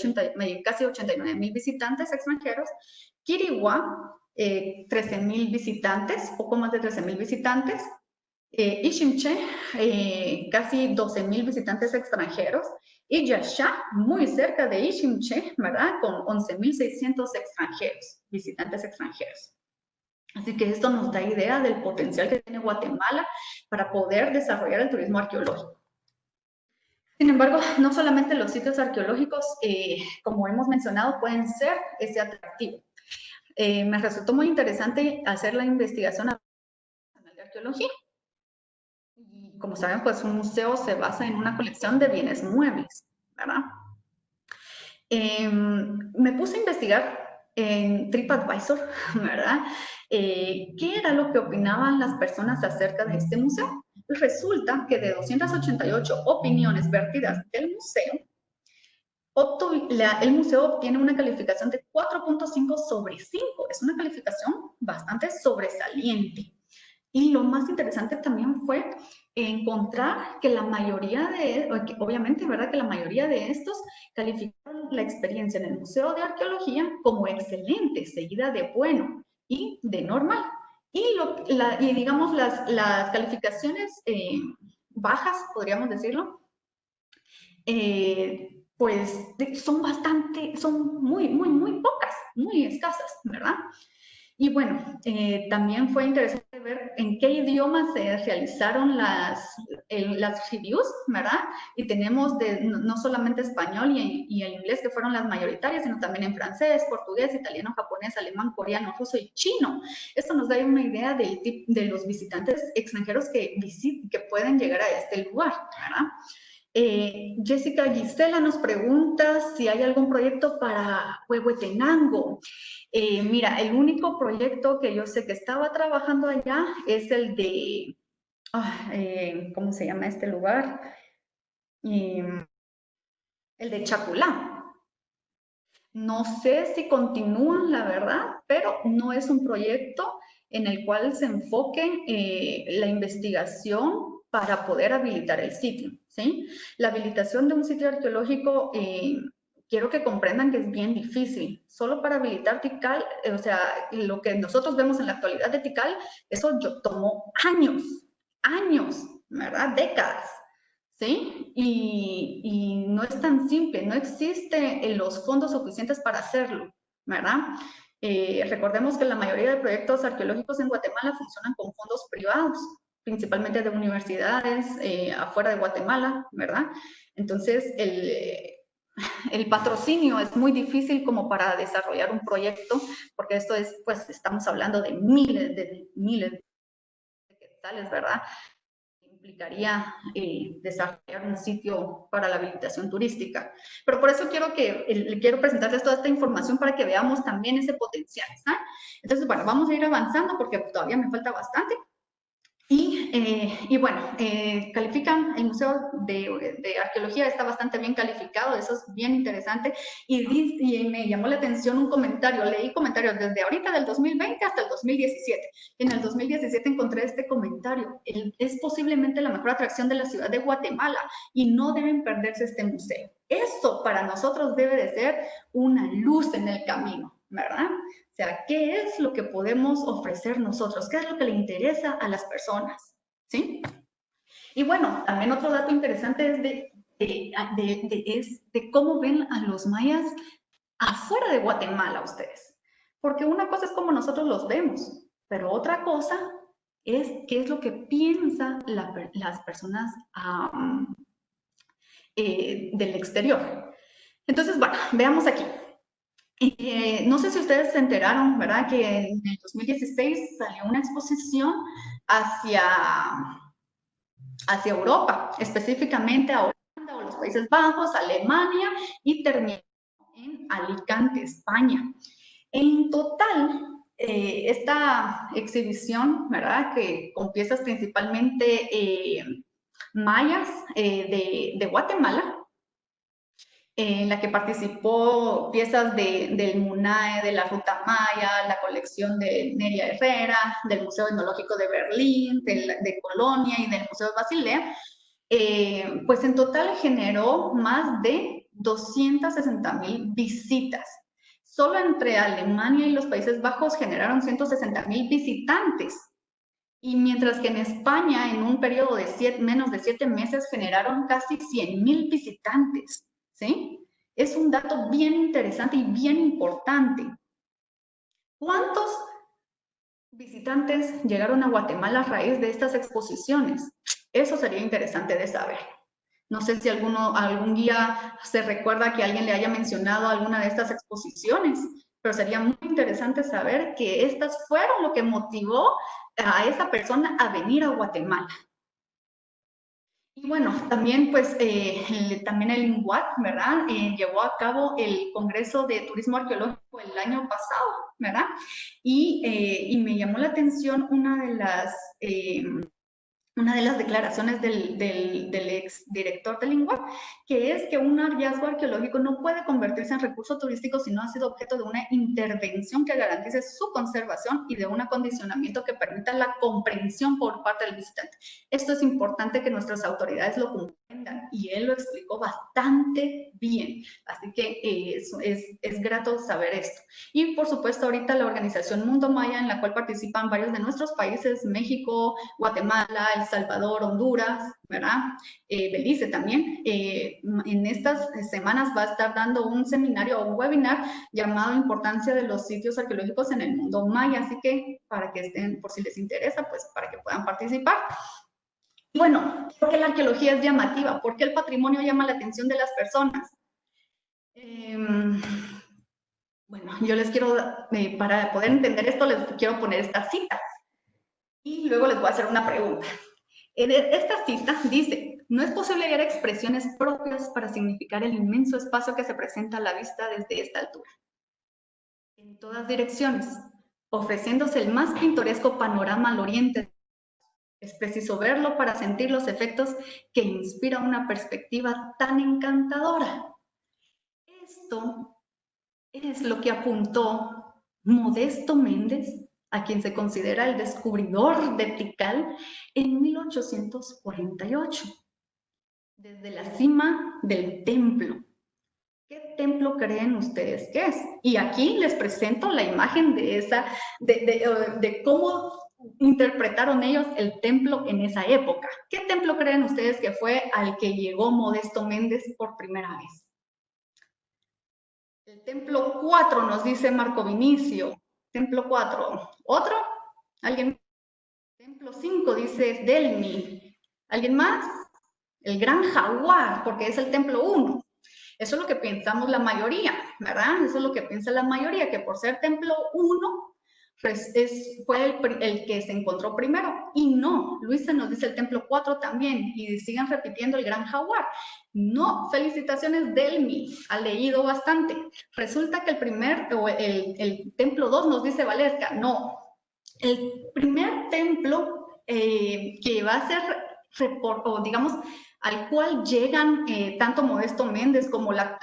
casi 89,000 visitantes extranjeros. Quiriguá, 13,000 visitantes, poco más de 13,000 visitantes. Iximché, casi 12,000 visitantes extranjeros. Y Yaxá, muy cerca de Iximché, ¿verdad? Con 11,600 extranjeros, visitantes extranjeros. Así que esto nos da idea del potencial que tiene Guatemala para poder desarrollar el turismo arqueológico. Sin embargo, no solamente los sitios arqueológicos, como hemos mencionado, pueden ser ese atractivo. Me resultó muy interesante hacer la investigación de arqueología. Y como saben, pues un museo se basa en una colección de bienes muebles, ¿verdad? Me puse a investigar en TripAdvisor, ¿verdad? ¿Qué era lo que opinaban las personas acerca de este museo? Resulta que de 288 opiniones vertidas del museo, el museo obtiene una calificación de 4.5 sobre 5. Es una calificación bastante sobresaliente. Y lo más interesante también fue encontrar que la mayoría obviamente, ¿verdad? Que la mayoría de estos calificaron la experiencia en el Museo de Arqueología como excelente, seguida de bueno y de normal. Y digamos, las calificaciones bajas, podríamos decirlo, pues son muy pocas, muy escasas, ¿verdad? Y bueno, también fue interesante ver en qué idiomas se realizaron las reviews, ¿verdad? Y tenemos no solamente español y el inglés, que fueron las mayoritarias, sino también en francés, portugués, italiano, japonés, alemán, coreano, ruso y chino. Esto nos da una idea de los visitantes extranjeros que pueden llegar a este lugar, ¿verdad? Jessica Gisela nos pregunta si hay algún proyecto para Huehuetenango. Mira, el único proyecto que yo sé que estaba trabajando allá es el de, ¿cómo se llama este lugar? El de Chaculá. No sé si continúan, la verdad, pero no es un proyecto en el cual se enfoque la investigación para poder habilitar el sitio, ¿sí? La habilitación de un sitio arqueológico, quiero que comprendan que es bien difícil. Solo para habilitar Tikal, o sea, lo que nosotros vemos en la actualidad de Tikal, eso tomó años, ¿verdad? Décadas. ¿Sí? Y no es tan simple, no existen los fondos suficientes para hacerlo, ¿verdad? Recordemos que la mayoría de proyectos arqueológicos en Guatemala funcionan con fondos privados, principalmente de universidades afuera de Guatemala, ¿verdad? Entonces, el patrocinio es muy difícil como para desarrollar un proyecto, porque esto es, pues, estamos hablando de miles de quetzales, ¿verdad? Implicaría desarrollar un sitio para la habilitación turística. Pero por eso quiero presentarles toda esta información para que veamos también ese potencial, ¿sabes? Entonces, bueno, vamos a ir avanzando porque todavía me falta bastante. Y bueno, califican, el Museo de Arqueología está bastante bien calificado, eso es bien interesante. Y me llamó la atención un comentario, leí comentarios desde ahorita del 2020 hasta el 2017. En el 2017 encontré este comentario, es posiblemente la mejor atracción de la ciudad de Guatemala y no deben perderse este museo. Eso para nosotros debe de ser una luz en el camino, ¿verdad? O sea, ¿qué es lo que podemos ofrecer nosotros? ¿Qué es lo que le interesa a las personas? ¿Sí? Y bueno, también otro dato interesante es de cómo ven a los mayas afuera de Guatemala ustedes. Porque una cosa es cómo nosotros los vemos, pero otra cosa es qué es lo que piensan las personas del exterior. Entonces, bueno, veamos aquí. No sé si ustedes se enteraron, ¿verdad? Que en el 2016 salió una exposición hacia, hacia Europa, específicamente a Holanda o los Países Bajos, Alemania y terminó en Alicante, España. En total, esta exhibición, ¿verdad? Que con piezas principalmente mayas de Guatemala, en la que participó piezas del MUNAE, de la Ruta Maya, la colección de Neria Herrera, del Museo Etnológico de Berlín, de Colonia y del Museo de Basilea, pues en total generó más de 260,000 visitas. Solo entre Alemania y los Países Bajos generaron 160,000 visitantes. Y mientras que en España, en un periodo de menos de 7 meses, generaron casi 100,000 visitantes. ¿Sí? Es un dato bien interesante y bien importante. ¿Cuántos visitantes llegaron a Guatemala a raíz de estas exposiciones? Eso sería interesante de saber. No sé si algún guía se recuerda que alguien le haya mencionado alguna de estas exposiciones, pero sería muy interesante saber que estas fueron lo que motivó a esa persona a venir a Guatemala. Y bueno, también pues también el INGUAT, ¿verdad? Llevó a cabo el Congreso de Turismo Arqueológico el año pasado, ¿verdad? Y me llamó la atención una de las declaraciones del ex director del INGUAT, que es que un hallazgo arqueológico no puede convertirse en recurso turístico si no ha sido objeto de una intervención que garantice su conservación y de un acondicionamiento que permita la comprensión por parte del visitante. Esto es importante que nuestras autoridades lo comprendan y él lo explicó bastante bien, así que es grato saber esto. Y por supuesto ahorita la organización Mundo Maya, en la cual participan varios de nuestros países, México, Guatemala, El Salvador, Honduras, ¿verdad? Belice también. En estas semanas va a estar dando un seminario o un webinar llamado Importancia de los sitios arqueológicos en el mundo maya, así que para que estén, por si les interesa, pues para que puedan participar. Bueno, ¿por qué la arqueología es llamativa? ¿Por qué el patrimonio llama la atención de las personas? Bueno, yo les quiero, para poder entender esto, les quiero poner esta cita. Y luego les voy a hacer una pregunta. Esta cita dice, no es posible hallar expresiones propias para significar el inmenso espacio que se presenta a la vista desde esta altura. En todas direcciones, ofreciéndose el más pintoresco panorama al oriente. Es preciso verlo para sentir los efectos que inspira una perspectiva tan encantadora. Esto es lo que apuntó Modesto Méndez, a quien se considera el descubridor de Tikal, en 1848, desde la cima del templo. ¿Qué templo creen ustedes que es? Y aquí les presento la imagen de cómo interpretaron ellos el templo en esa época. ¿Qué templo creen ustedes que fue al que llegó Modesto Méndez por primera vez? El templo 4 nos dice Marco Vinicio. Templo 4. ¿Otro? ¿Alguien? Templo 5 dice Delmi. ¿Alguien más? El Gran Jaguar, porque es el templo 1. Eso es lo que pensamos la mayoría, ¿verdad? Eso es lo que piensa la mayoría, que por ser templo 1, pues fue el que se encontró primero. Y no, Luisa nos dice el templo 4 también, y sigan repitiendo el Gran Jaguar. No, felicitaciones Delmi, ha leído bastante. Resulta que el templo 2 nos dice Valesca. No, el primer templo que va a ser, o digamos, al cual llegan tanto Modesto Méndez como la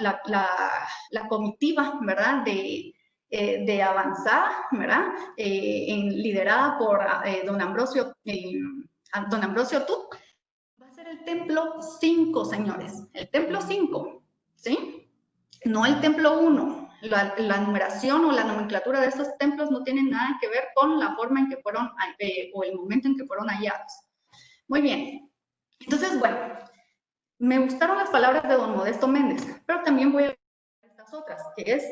comitiva, ¿verdad?, de Avanzada, ¿verdad?, liderada por don Ambrosio Tut. Va a ser el templo 5, señores, el templo 5, ¿sí? No el templo 1. La numeración o la nomenclatura de estos templos no tienen nada que ver con la forma en que fueron, o el momento en que fueron hallados. Muy bien. Entonces, bueno, me gustaron las palabras de don Modesto Méndez, pero también voy a ver estas otras, que es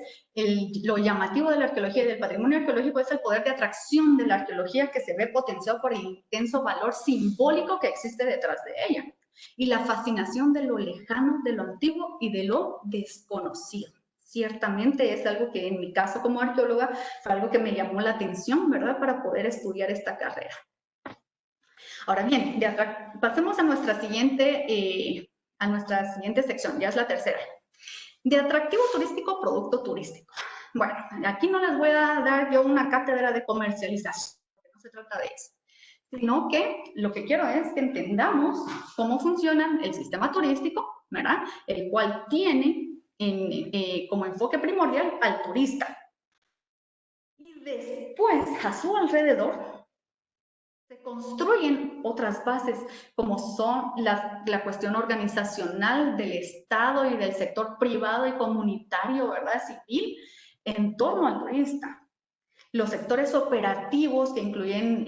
lo llamativo de la arqueología y del patrimonio arqueológico es el poder de atracción de la arqueología que se ve potenciado por el intenso valor simbólico que existe detrás de ella y la fascinación de lo lejano, de lo antiguo y de lo desconocido. Ciertamente es algo que en mi caso como arqueóloga fue algo que me llamó la atención, ¿verdad?, para poder estudiar esta carrera. Ahora bien, pasemos a nuestra siguiente sección, ya es la tercera. De atractivo turístico, producto turístico. Bueno, aquí no les voy a dar yo una cátedra de comercialización, no se trata de eso, sino que lo que quiero es que entendamos cómo funciona el sistema turístico, ¿verdad?, el cual tiene como enfoque primordial al turista. Y después, a su alrededor, se construyen otras bases, como son la cuestión organizacional del Estado y del sector privado y comunitario, ¿verdad?, civil, en torno al turista. Los sectores operativos que incluyen,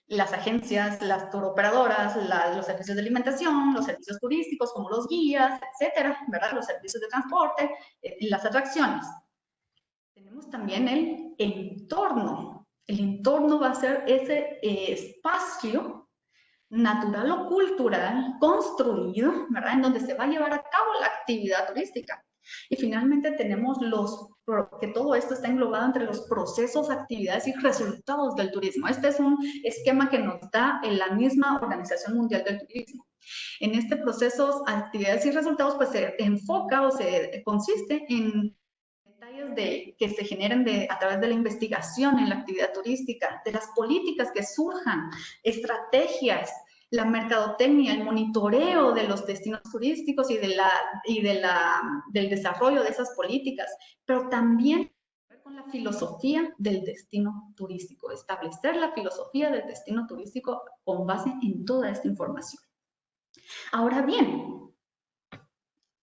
las agencias, las turoperadoras, los servicios de alimentación, los servicios turísticos como los guías, etcétera, ¿verdad?, los servicios de transporte, las atracciones. Tenemos también el entorno. El entorno va a ser ese espacio natural o cultural construido, ¿verdad?, en donde se va a llevar a cabo la actividad turística. Y finalmente tenemos que todo esto está englobado entre los procesos, actividades y resultados del turismo. Este es un esquema que nos da la misma Organización Mundial del Turismo. En este proceso, actividades y resultados, pues se enfoca o se consiste en detalles que se generen a través de la investigación en la actividad turística, de las políticas que surjan, estrategias, la mercadotecnia, el monitoreo de los destinos turísticos y del desarrollo de esas políticas, pero también con la filosofía del destino turístico, establecer la filosofía del destino turístico con base en toda esta información. Ahora bien,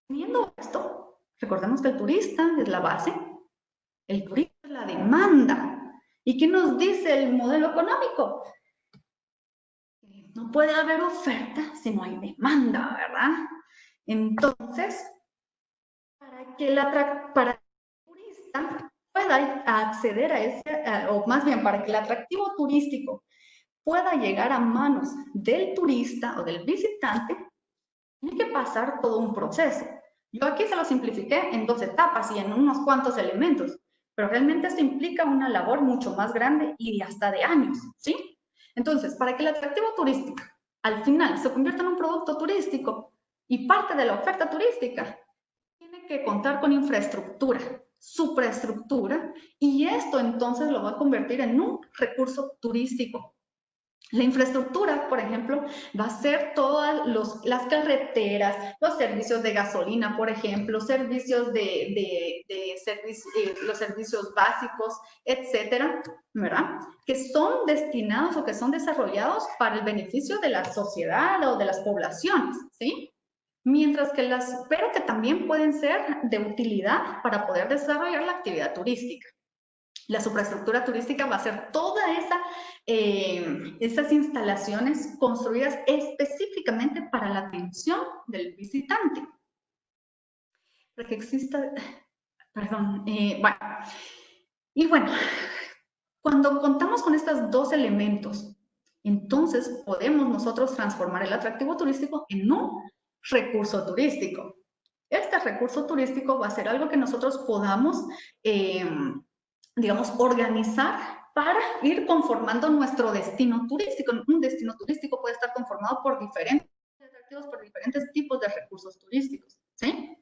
teniendo esto, recordemos que el turista es la base, el turista es la demanda. ¿Y qué nos dice el modelo económico? No puede haber oferta si no hay demanda, ¿verdad? Entonces, para que el turista pueda acceder a ese, o más bien para que el atractivo turístico pueda llegar a manos del turista o del visitante, tiene que pasar todo un proceso. Yo aquí se lo simplifiqué en 2 etapas y en unos cuantos elementos, pero realmente esto implica una labor mucho más grande y hasta de años, ¿sí? Entonces, para que el atractivo turístico al final se convierta en un producto turístico y parte de la oferta turística, tiene que contar con infraestructura, supraestructura, y esto entonces lo va a convertir en un recurso turístico. La infraestructura, por ejemplo, va a ser todas las carreteras, los servicios de gasolina, por ejemplo, servicios los servicios básicos, etcétera, ¿verdad?, que son destinados o que son desarrollados para el beneficio de la sociedad o de las poblaciones, ¿sí? Mientras que pero que también pueden ser de utilidad para poder desarrollar la actividad turística. La supraestructura turística va a ser todas esas instalaciones construidas específicamente para la atención del visitante. Para que exista, perdón, bueno, cuando contamos con estos 2 elementos, entonces podemos nosotros transformar el atractivo turístico en un recurso turístico. Este recurso turístico va a ser algo que nosotros podamos digamos, organizar para ir conformando nuestro destino turístico. Un destino turístico puede estar conformado por diferentes atractivos, por diferentes tipos de recursos turísticos, ¿sí?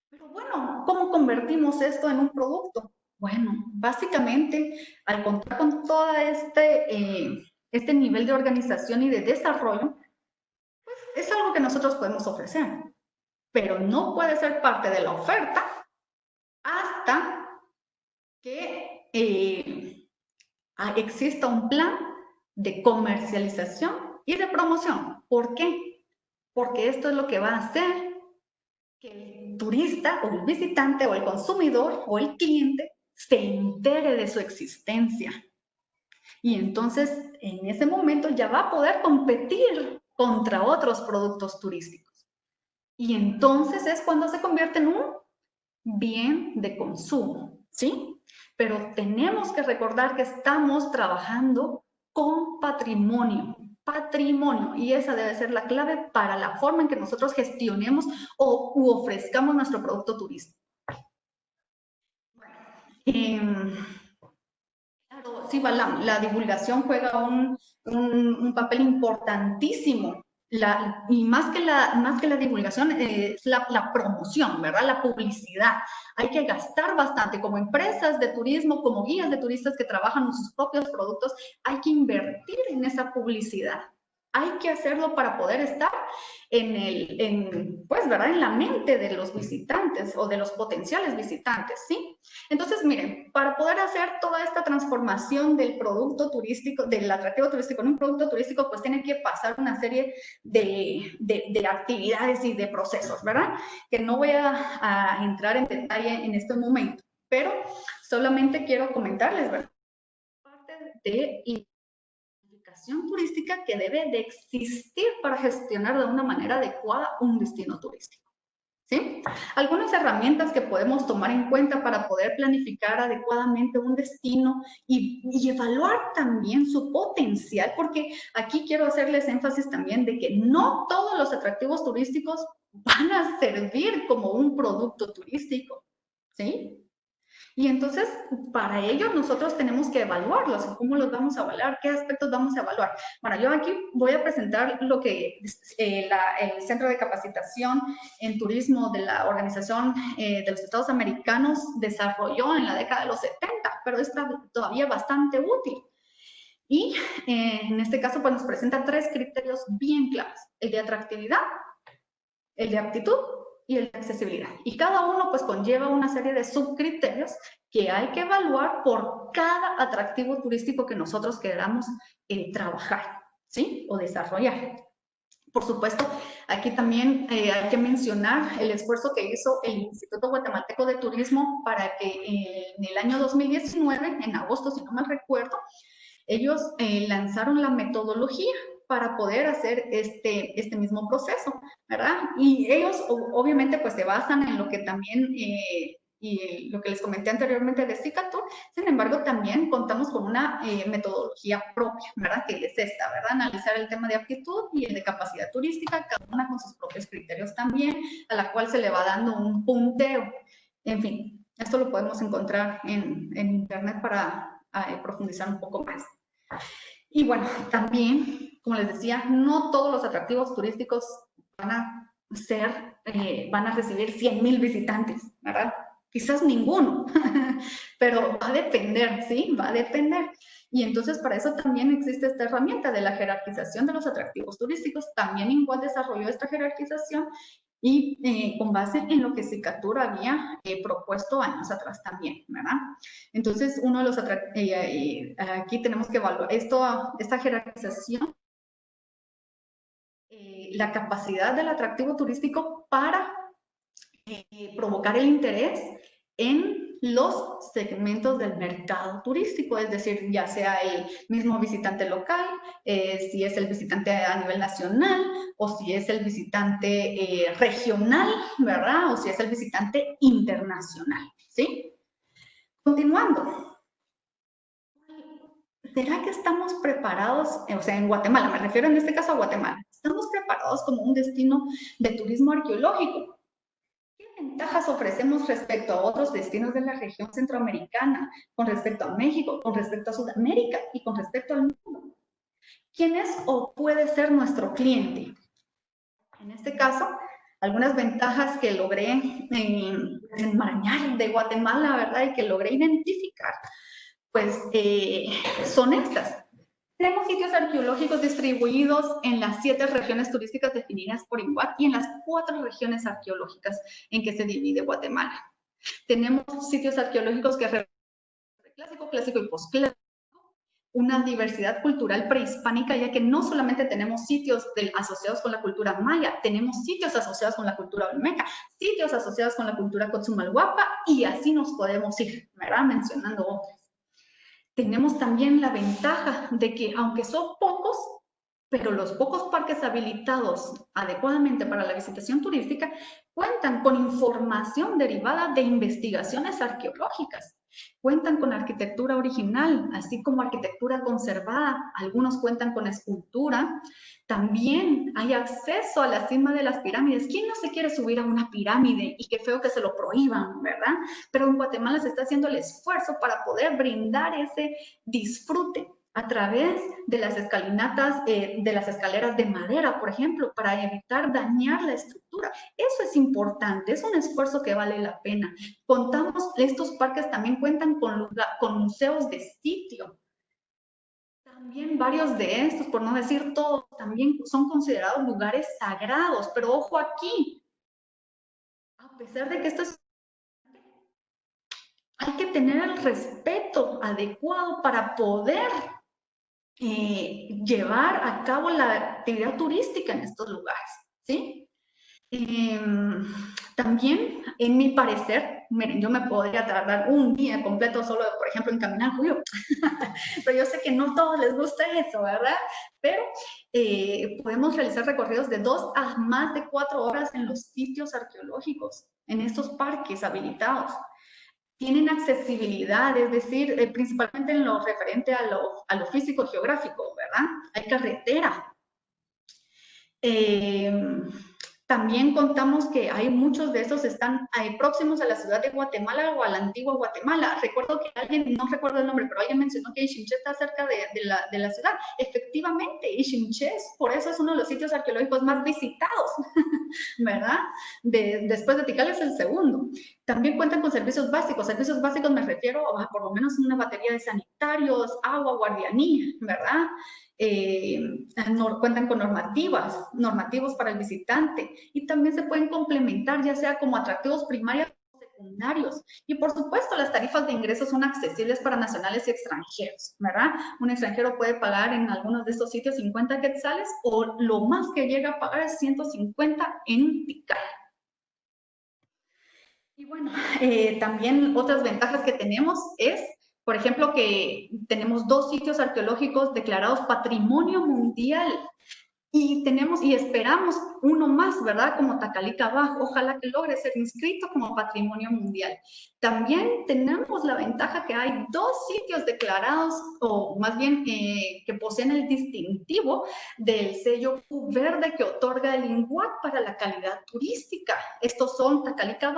Pero bueno, ¿cómo convertimos esto en un producto? Bueno, básicamente, al contar con todo este nivel de organización y de desarrollo, pues es algo que nosotros podemos ofrecer, pero no puede ser parte de la oferta hasta que exista un plan de comercialización y de promoción. ¿Por qué? Porque esto es lo que va a hacer que el turista o el visitante o el consumidor o el cliente se entere de su existencia. Y entonces, en ese momento ya va a poder competir contra otros productos turísticos. Y entonces es cuando se convierte en un bien de consumo, ¿sí? Pero tenemos que recordar que estamos trabajando con patrimonio, y esa debe ser la clave para la forma en que nosotros gestionemos u ofrezcamos nuestro producto turístico. Bueno, claro, sí, la divulgación juega un papel importantísimo. Y más que la divulgación, es la promoción, ¿verdad? La publicidad. Hay que gastar bastante. Como empresas de turismo, como guías de turistas que trabajan en sus propios productos, hay que invertir en esa publicidad. Hay que hacerlo para poder estar pues, ¿verdad? En la mente de los visitantes o de los potenciales visitantes, ¿sí? Entonces, miren, para poder hacer toda esta transformación del producto turístico, del atractivo turístico en un producto turístico, pues tiene que pasar una serie de actividades y de procesos, ¿verdad? Que no voy a entrar en detalle en este momento, pero solamente quiero comentarles, ¿verdad? Parte de planificación turística que debe de existir para gestionar de una manera adecuada un destino turístico. ¿Sí? Algunas herramientas que podemos tomar en cuenta para poder planificar adecuadamente un destino y evaluar también su potencial, porque aquí quiero hacerles énfasis también de que no todos los atractivos turísticos van a servir como un producto turístico, ¿sí? Y entonces, para ello, nosotros tenemos que evaluarlos. ¿Cómo los vamos a evaluar? ¿Qué aspectos vamos a evaluar? Bueno, yo aquí voy a presentar lo que el Centro de Capacitación en Turismo de la Organización de los Estados Americanos desarrolló en la década de los 70, pero está todavía bastante útil. Y en este caso, pues nos presenta 3 criterios bien claros: el de atractividad, el de aptitud y el de accesibilidad. Y cada uno pues conlleva una serie de subcriterios que hay que evaluar por cada atractivo turístico que nosotros queramos trabajar, ¿sí? O desarrollar. Por supuesto, aquí también hay que mencionar el esfuerzo que hizo el Instituto Guatemalteco de Turismo para que en el año 2019, en agosto, si no mal recuerdo, ellos lanzaron la metodología para poder hacer este mismo proceso, ¿verdad? Y ellos obviamente pues se basan en lo que también, y lo que les comenté anteriormente de Cicatur. Sin embargo, también contamos con una metodología propia, ¿verdad? Que es esta, ¿verdad? Analizar el tema de aptitud y el de capacidad turística, cada una con sus propios criterios también, a la cual se le va dando un punteo. En fin, esto lo podemos encontrar en internet para profundizar un poco más. Y bueno, también, como les decía, no todos los atractivos turísticos van a recibir 100,000 visitantes, ¿verdad? Quizás ninguno, pero va a depender, ¿sí? Va a depender. Y entonces para eso también existe esta herramienta de la jerarquización de los atractivos turísticos. También igual desarrolló esta jerarquización y con base en lo que Cicatur había propuesto años atrás también, ¿verdad? Entonces, uno de los aquí tenemos que evaluar esta jerarquización, la capacidad del atractivo turístico para provocar el interés en los segmentos del mercado turístico, es decir, ya sea el mismo visitante local, si es el visitante a nivel nacional, o si es el visitante regional, ¿verdad? O si es el visitante internacional, ¿sí? Continuando. ¿Será que estamos preparados, o sea, en Guatemala, me refiero en este caso a Guatemala, estamos preparados como un destino de turismo arqueológico? ¿Qué ventajas ofrecemos respecto a otros destinos de la región centroamericana, con respecto a México, con respecto a Sudamérica y con respecto al mundo? ¿Quién es o puede ser nuestro cliente? En este caso, algunas ventajas que logré enmarañar de Guatemala, ¿verdad? Y que logré identificar, pues son estas. Tenemos sitios arqueológicos distribuidos en las 7 regiones turísticas definidas por INGUAT y en las 4 regiones arqueológicas en que se divide Guatemala. Tenemos sitios arqueológicos que clásico, clásico y posclásico, una diversidad cultural prehispánica, ya que no solamente tenemos sitios asociados con la cultura maya, tenemos sitios asociados con la cultura olmeca, sitios asociados con la cultura Cotzumalguapa, y así nos podemos ir, ¿verdad? Mencionando otros. Tenemos también la ventaja de que, aunque son pocos, pero los pocos parques habilitados adecuadamente para la visitación turística cuentan con información derivada de investigaciones arqueológicas. Cuentan con arquitectura original, así como arquitectura conservada. Algunos cuentan con escultura. También hay acceso a la cima de las pirámides. ¿Quién no se quiere subir a una pirámide? Y qué feo que se lo prohíban, ¿verdad? Pero en Guatemala se está haciendo el esfuerzo para poder brindar ese disfrute a través de las escalinatas, de las escaleras de madera, por ejemplo, para evitar dañar la estructura. Eso es importante, es un esfuerzo que vale la pena. Estos parques también cuentan con museos de sitio. También varios de estos, por no decir todos, también son considerados lugares sagrados, pero ojo aquí, a pesar de que esto es, hay que tener el respeto adecuado para poder llevar a cabo la actividad turística en estos lugares, ¿sí? También, en mi parecer, miren, yo me podría tardar un día completo solo, por ejemplo, en caminar Julio, pero yo sé que no a todos les gusta eso, ¿verdad? Pero podemos realizar recorridos de 2 a más de 4 horas en los sitios arqueológicos, en estos parques habilitados. Tienen accesibilidad, es decir, principalmente en lo referente a lo físico-geográfico, ¿verdad? Hay carretera. También contamos que hay muchos de esos están próximos a la ciudad de Guatemala o a la antigua Guatemala. Recuerdo que alguien, no recuerdo el nombre, pero alguien mencionó que Ixinché está cerca de la ciudad. Efectivamente, Ixinché, por eso es uno de los sitios arqueológicos más visitados, ¿verdad? Después de Tikal es el segundo. También cuentan con servicios básicos. Servicios básicos me refiero a por lo menos una batería de sanitarios, agua, guardianía, ¿verdad? Cuentan con normativos para el visitante, y también se pueden complementar ya sea como atractivos primarios o secundarios. Y por supuesto, las tarifas de ingresos son accesibles para nacionales y extranjeros, ¿verdad? Un extranjero puede pagar en algunos de estos sitios 50 quetzales, o lo más que llega a pagar es 150 en Tikal. Y bueno, también otras ventajas que tenemos es, por ejemplo, que tenemos 2 sitios arqueológicos declarados Patrimonio Mundial, y esperamos uno más, ¿verdad? Como Tacalica, ojalá que logre ser inscrito como Patrimonio Mundial. También tenemos la ventaja que hay 2 sitios declarados, o más bien que poseen el distintivo del sello verde que otorga el INGUAT para la calidad turística. Estos son Tacalica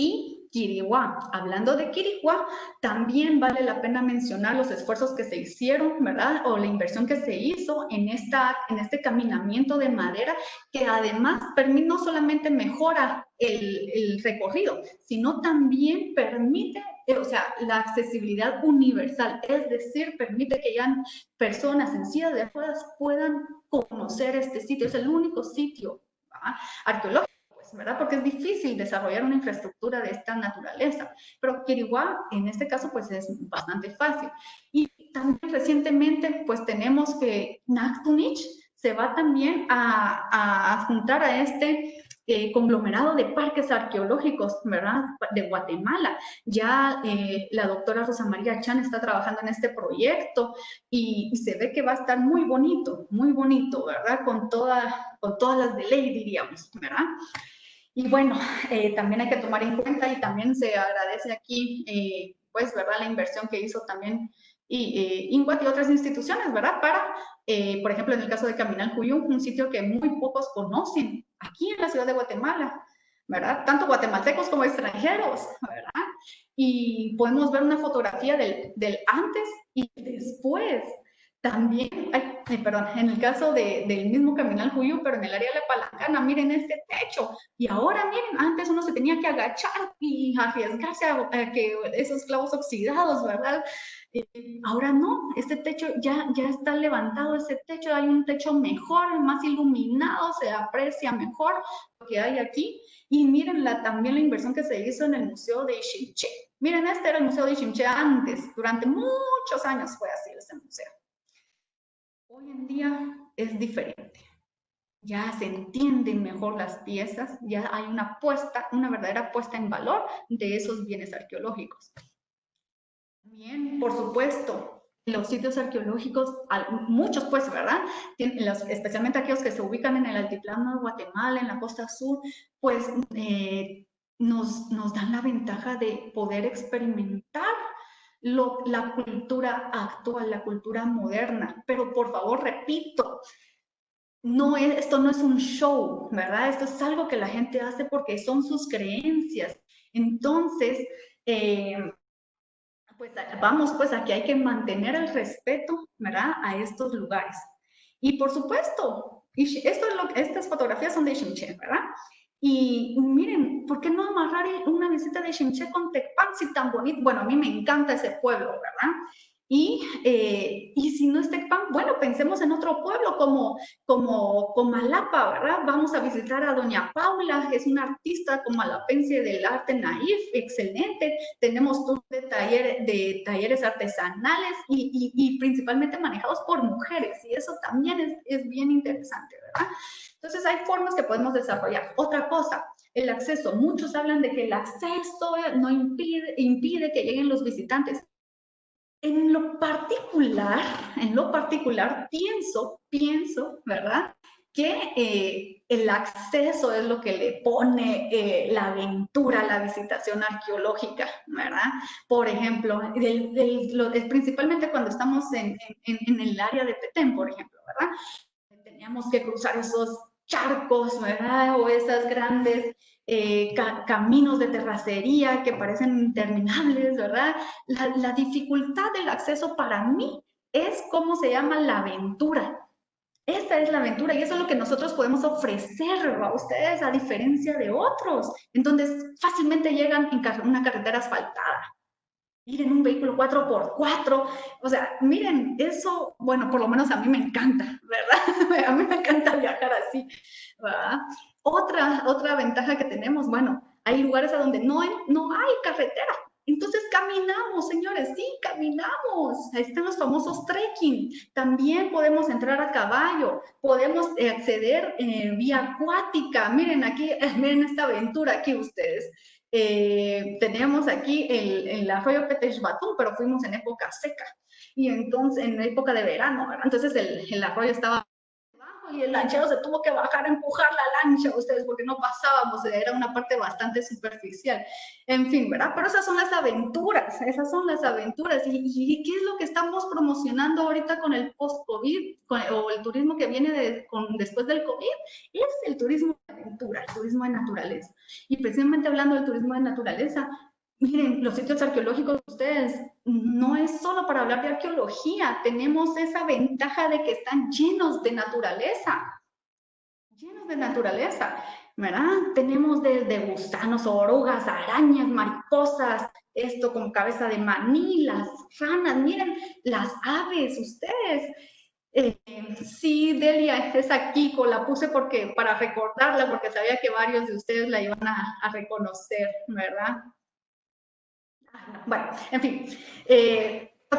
y Quiriguá. Hablando de Quiriguá, también vale la pena mencionar los esfuerzos que se hicieron, ¿verdad? O la inversión que se hizo en este caminamiento de madera, que además no solamente mejora el recorrido, sino también permite, o sea, la accesibilidad universal, es decir, permite que ya personas en silla de ruedas puedan conocer este sitio. Es el único sitio, ¿verdad?, arqueológico, ¿verdad? Porque es difícil desarrollar una infraestructura de esta naturaleza, pero Quiriguá, en este caso, pues es bastante fácil. Y también recientemente, pues tenemos que Nactunich se va también a juntar a este conglomerado de parques arqueológicos, ¿verdad?, de Guatemala. Ya la doctora Rosa María Chan está trabajando en este proyecto, y se ve que va a estar muy bonito, ¿verdad? Con todas las de ley, diríamos, ¿verdad? Y bueno, también hay que tomar en cuenta, y también se agradece aquí, pues, ¿verdad?, la inversión que hizo también INGUAT y otras instituciones, ¿verdad?, para, por ejemplo, en el caso de Caminal Cuyum, un sitio que muy pocos conocen aquí en la ciudad de Guatemala, ¿verdad?, tanto guatemaltecos como extranjeros, ¿verdad? Y podemos ver una fotografía del antes y después. También, perdón, en el caso del mismo Caminal Juyú, pero en el área de la Palangana, miren este techo. Y ahora, miren, antes uno se tenía que agachar y arriesgarse a que esos clavos oxidados, ¿verdad? Ahora no, este techo ya está levantado, ese techo, hay un techo mejor, más iluminado, se aprecia mejor lo que hay aquí. Y miren también la inversión que se hizo en el Museo de Iximché. Miren, este era el Museo de Iximché antes, durante muchos años fue así ese museo. Hoy en día es diferente. Ya se entienden mejor las piezas, ya hay una verdadera puesta en valor de esos bienes arqueológicos. También, por supuesto, los sitios arqueológicos, muchos pues, ¿verdad? Especialmente aquellos que se ubican en el altiplano de Guatemala, en la costa sur, pues nos dan la ventaja de poder experimentar la cultura actual, la cultura moderna. Pero por favor, repito, esto no es un show, ¿verdad? Esto es algo que la gente hace porque son sus creencias. Entonces, pues vamos, pues aquí hay que mantener el respeto, ¿verdad? A estos lugares. Y por supuesto, estas fotografías son de Iximché, ¿verdad? Y miren, ¿por qué no amarrar una visita de Iximché con Tecpan si tan bonito? Bueno, a mí me encanta ese pueblo, ¿verdad? Y si no es Tecpan, bueno, pensemos en otro pueblo como Comalapa, ¿verdad? Vamos a visitar a Doña Paula, que es una artista comalapense del arte naif, excelente. Tenemos tours de talleres artesanales y principalmente manejados por mujeres, y eso también es bien interesante, ¿verdad? Entonces hay formas que podemos desarrollar. Otra cosa, el acceso. Muchos hablan de que el acceso no impide que lleguen los visitantes. En lo particular, pienso, ¿verdad? Que el acceso es lo que le pone la aventura a la visitación arqueológica, ¿verdad? Por ejemplo, principalmente cuando estamos en el área de Petén, por ejemplo, ¿verdad? Teníamos que cruzar esos charcos, ¿verdad? O esas grandes caminos de terracería que parecen interminables, ¿verdad? La dificultad del acceso para mí es cómo se llama la aventura. Esa es la aventura y eso es lo que nosotros podemos ofrecer a ustedes a diferencia de otros, en donde fácilmente llegan en una carretera asfaltada. Ir en un vehículo 4x4, o sea, miren, eso, bueno, por lo menos a mí me encanta, ¿verdad? A mí me encanta viajar así, ¿verdad? Otra ventaja que tenemos, bueno, hay lugares a donde no hay carretera, entonces caminamos, señores, sí, caminamos. Ahí están los famosos trekking. También podemos entrar a caballo, podemos acceder vía acuática. Miren aquí, miren esta aventura aquí ustedes. Teníamos aquí el arroyo Petexbatún, pero fuimos en época seca. Y entonces, en época de verano, ¿verdad? Entonces el arroyo estaba y el lanchero se tuvo que bajar a empujar la lancha, ustedes, porque no pasábamos, era una parte bastante superficial. En fin, ¿verdad? Pero esas son las aventuras. ¿Y qué es lo que estamos promocionando ahorita con el post-COVID, o el turismo que viene después del COVID? Es el turismo de aventura, el turismo de naturaleza. Y precisamente hablando del turismo de naturaleza, miren, los sitios arqueológicos de ustedes no es solo para hablar de arqueología, tenemos esa ventaja de que están llenos de naturaleza, ¿verdad? Tenemos desde gusanos, orugas, arañas, mariposas, esto con cabeza de maní, las ranas, miren, las aves, ustedes. Sí, Delia, esa Kiko, la puse para recordarla, porque sabía que varios de ustedes la iban a reconocer, ¿verdad? Bueno, en fin,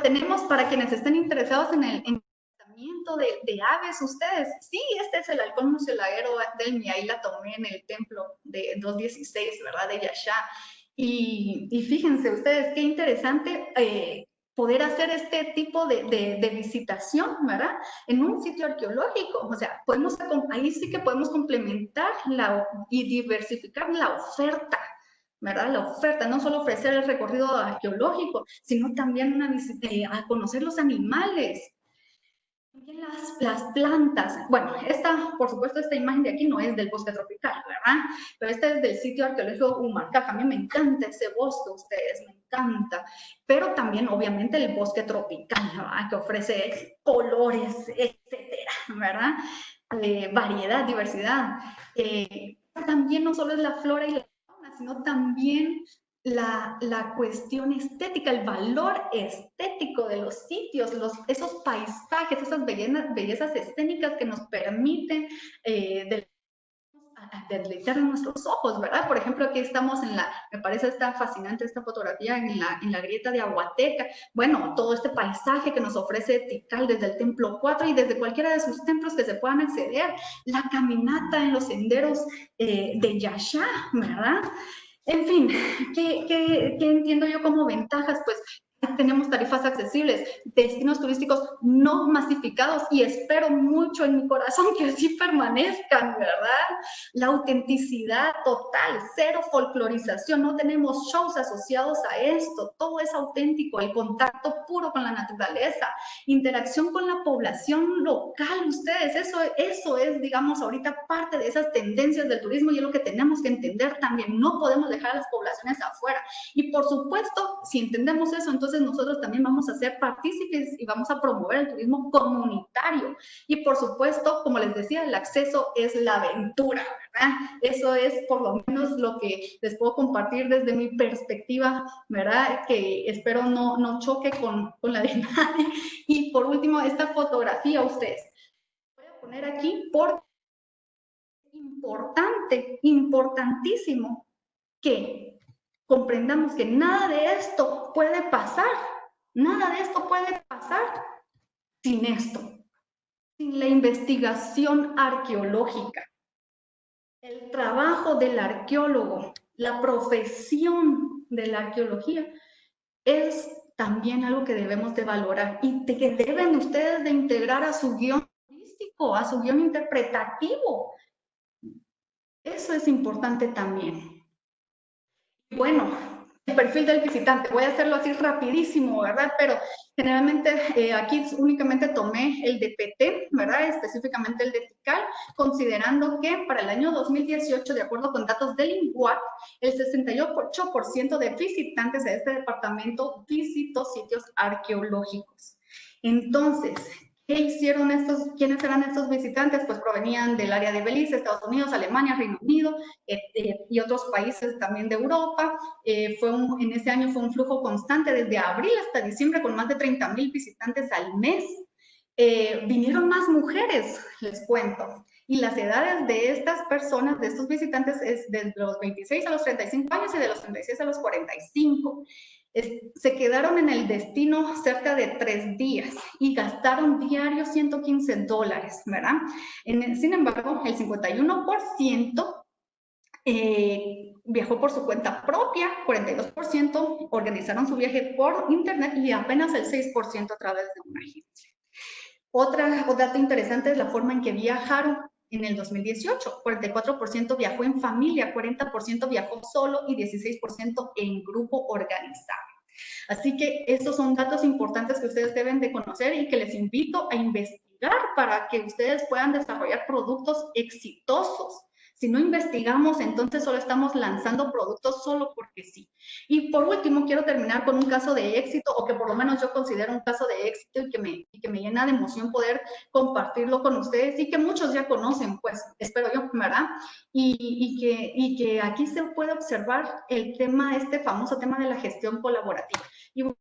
tenemos para quienes estén interesados en el avistamiento de aves, ustedes, sí, este es el halcón murcielaguero del Miay, la tomé en el templo de 216, ¿verdad? De Yashá. Y fíjense ustedes, qué interesante poder hacer este tipo de visitación, ¿verdad? En un sitio arqueológico, o sea, ahí sí que podemos complementar y diversificar la oferta, ¿verdad? La oferta, no solo ofrecer el recorrido arqueológico, sino también a conocer los animales, también las plantas. Bueno, por supuesto, esta imagen de aquí no es del bosque tropical, ¿verdad? Pero esta es del sitio arqueológico Humarcaja. A mí me encanta ese bosque, ustedes, me encanta, pero también obviamente el bosque tropical, ¿verdad? Que ofrece colores, etcétera, ¿verdad? Variedad, diversidad. También no solo es la flora y la fauna, sino también la cuestión estética, el valor estético de los sitios, esos paisajes, esas bellezas escénicas que nos permiten deleitar nuestros ojos, ¿verdad? Por ejemplo, aquí estamos me parece está fascinante esta fotografía en la grieta de Aguateca. Bueno, todo este paisaje que nos ofrece Tikal desde el Templo 4 y desde cualquiera de sus templos que se puedan acceder, la caminata en los senderos de Yashá, ¿verdad? En fin, ¿qué entiendo yo como ventajas? Pues tenemos tarifas accesibles, destinos turísticos no masificados y espero mucho en mi corazón que así permanezcan, ¿verdad? La autenticidad total, cero folclorización, no tenemos shows asociados a esto, todo es auténtico, el contacto puro con la naturaleza, interacción con la población local, ustedes, eso es, digamos, ahorita parte de esas tendencias del turismo y es lo que tenemos que entender también, no podemos dejar a las poblaciones afuera. Y por supuesto, si entendemos eso, entonces nosotros también vamos a ser partícipes y vamos a promover el turismo comunitario. Y por supuesto, como les decía, el acceso es la aventura, ¿verdad? Eso es por lo menos lo que les puedo compartir desde mi perspectiva, ¿verdad? Que espero no choque con la de nadie. Y por último, esta fotografía, ustedes. Voy a poner aquí porque es importante, importantísimo que comprendamos que nada de esto puede pasar sin esto, sin la investigación arqueológica, el trabajo del arqueólogo, la profesión de la arqueología es también algo que debemos de valorar y que deben ustedes de integrar a su guión turístico, a su guión interpretativo. Eso es importante también. Bueno, el perfil del visitante, voy a hacerlo así rapidísimo, ¿verdad? Pero generalmente aquí únicamente tomé el de PT, ¿verdad? Específicamente el de Tikal, considerando que para el año 2018, de acuerdo con datos del INGUAT, el 68% de visitantes de este departamento visitó sitios arqueológicos. Entonces, ¿qué hicieron quiénes eran estos visitantes? Pues provenían del área de Belice, Estados Unidos, Alemania, Reino Unido y otros países también de Europa. En ese año fue un flujo constante desde abril hasta diciembre con más de 30,000 visitantes al mes. Vinieron más mujeres, les cuento. Y las edades de estas personas, de estos visitantes, es de los 26 a los 35 años y de los 36 a los 45. Se quedaron en el destino cerca de 3 días y gastaron diario $115, ¿verdad? Sin embargo, el 51% viajó por su cuenta propia, 42% organizaron su viaje por internet y apenas el 6% a través de una agencia. Otro dato interesante es la forma en que viajaron en el 2018. 44% viajó en familia, 40% viajó solo y 16% en grupo organizado. Así que estos son datos importantes que ustedes deben de conocer y que les invito a investigar para que ustedes puedan desarrollar productos exitosos. Si no investigamos, entonces solo estamos lanzando productos solo porque sí. Y por último, quiero terminar con un caso de éxito, o que por lo menos yo considero un caso de éxito y que me llena de emoción poder compartirlo con ustedes y que muchos ya conocen, pues, espero yo, ¿verdad? Y que aquí se puede observar el tema, este famoso tema de la gestión colaborativa. Y un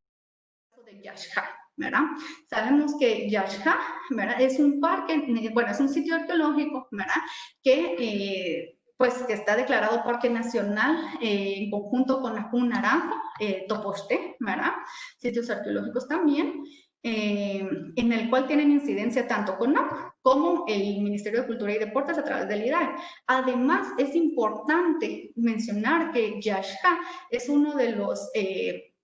caso de Yashha, ¿verdad? Sabemos que Yashha, ¿verdad? Es un parque, bueno, es un sitio arqueológico, ¿verdad? Que pues que está declarado Parque Nacional en conjunto con Ajún Naranjo, Topozté, ¿verdad? Sitios arqueológicos también, en el cual tienen incidencia tanto CONAP como el Ministerio de Cultura y Deportes a través del IDAE. Además, es importante mencionar que Yashha es uno de los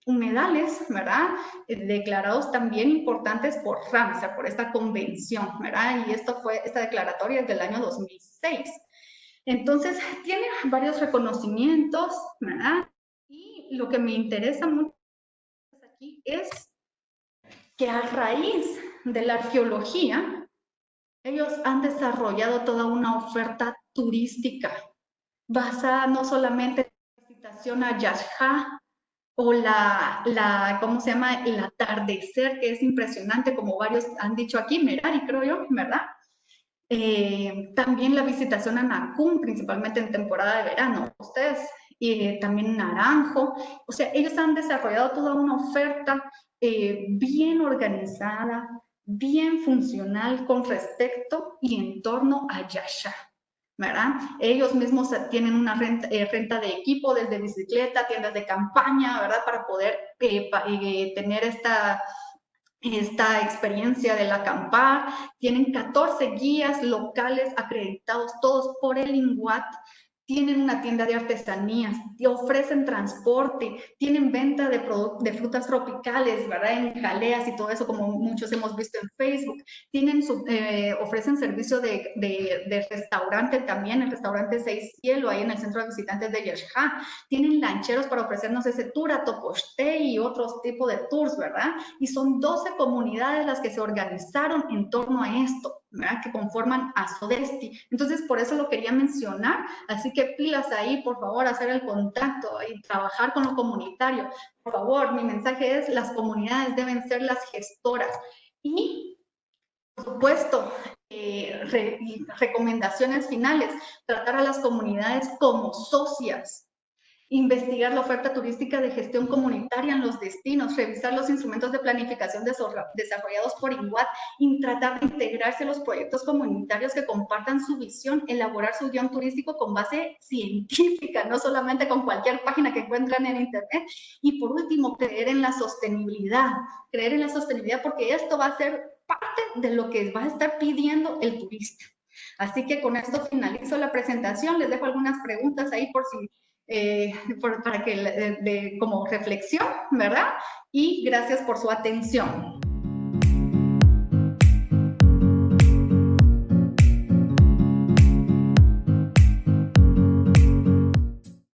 humedales, ¿verdad? Declarados también importantes por Ramsar, por esta convención, ¿verdad? Y esta declaratoria es del año 2006. Entonces, tiene varios reconocimientos, ¿verdad? Y lo que me interesa mucho aquí es que a raíz de la arqueología, ellos han desarrollado toda una oferta turística basada no solamente en la visitación a Yashha, o ¿cómo se llama? El atardecer, que es impresionante, como varios han dicho aquí, Merari, creo yo, ¿verdad? También la visitación a Nacún, principalmente en temporada de verano. Ustedes, también Naranjo. O sea, ellos han desarrollado toda una oferta bien organizada, bien funcional con respecto y en torno a Yasha, ¿verdad? Ellos mismos tienen una renta de equipo, desde bicicleta, tiendas de campaña, ¿verdad? Para poder tener esta experiencia del acampar. Tienen 14 guías locales acreditados, todos por el INGUAT. Tienen una tienda de artesanías, te ofrecen transporte, tienen venta de frutas tropicales, ¿verdad? En jaleas y todo eso, como muchos hemos visto en Facebook. Ofrecen servicio de restaurante también, el restaurante Seis Cielo, ahí en el centro de visitantes de Yerja. Tienen lancheros para ofrecernos ese tour a Tocoste y otros tipos de tours, ¿verdad? Y son 12 comunidades las que se organizaron en torno a esto, ¿verdad? Que conforman a Sodesti. Entonces, por eso lo quería mencionar. Así que pilas ahí, por favor, hacer el contacto y trabajar con lo comunitario. Por favor, mi mensaje es, las comunidades deben ser las gestoras. Y, por supuesto, recomendaciones finales, tratar a las comunidades como socias, investigar la oferta turística de gestión comunitaria en los destinos, revisar los instrumentos de planificación desarrollados por INGUAT y tratar de integrarse a los proyectos comunitarios que compartan su visión, elaborar su guión turístico con base científica, no solamente con cualquier página que encuentran en internet. Y por último, creer en la sostenibilidad porque esto va a ser parte de lo que va a estar pidiendo el turista. Así que con esto finalizo la presentación, les dejo algunas preguntas ahí por si para que como reflexión, ¿verdad? Y gracias por su atención.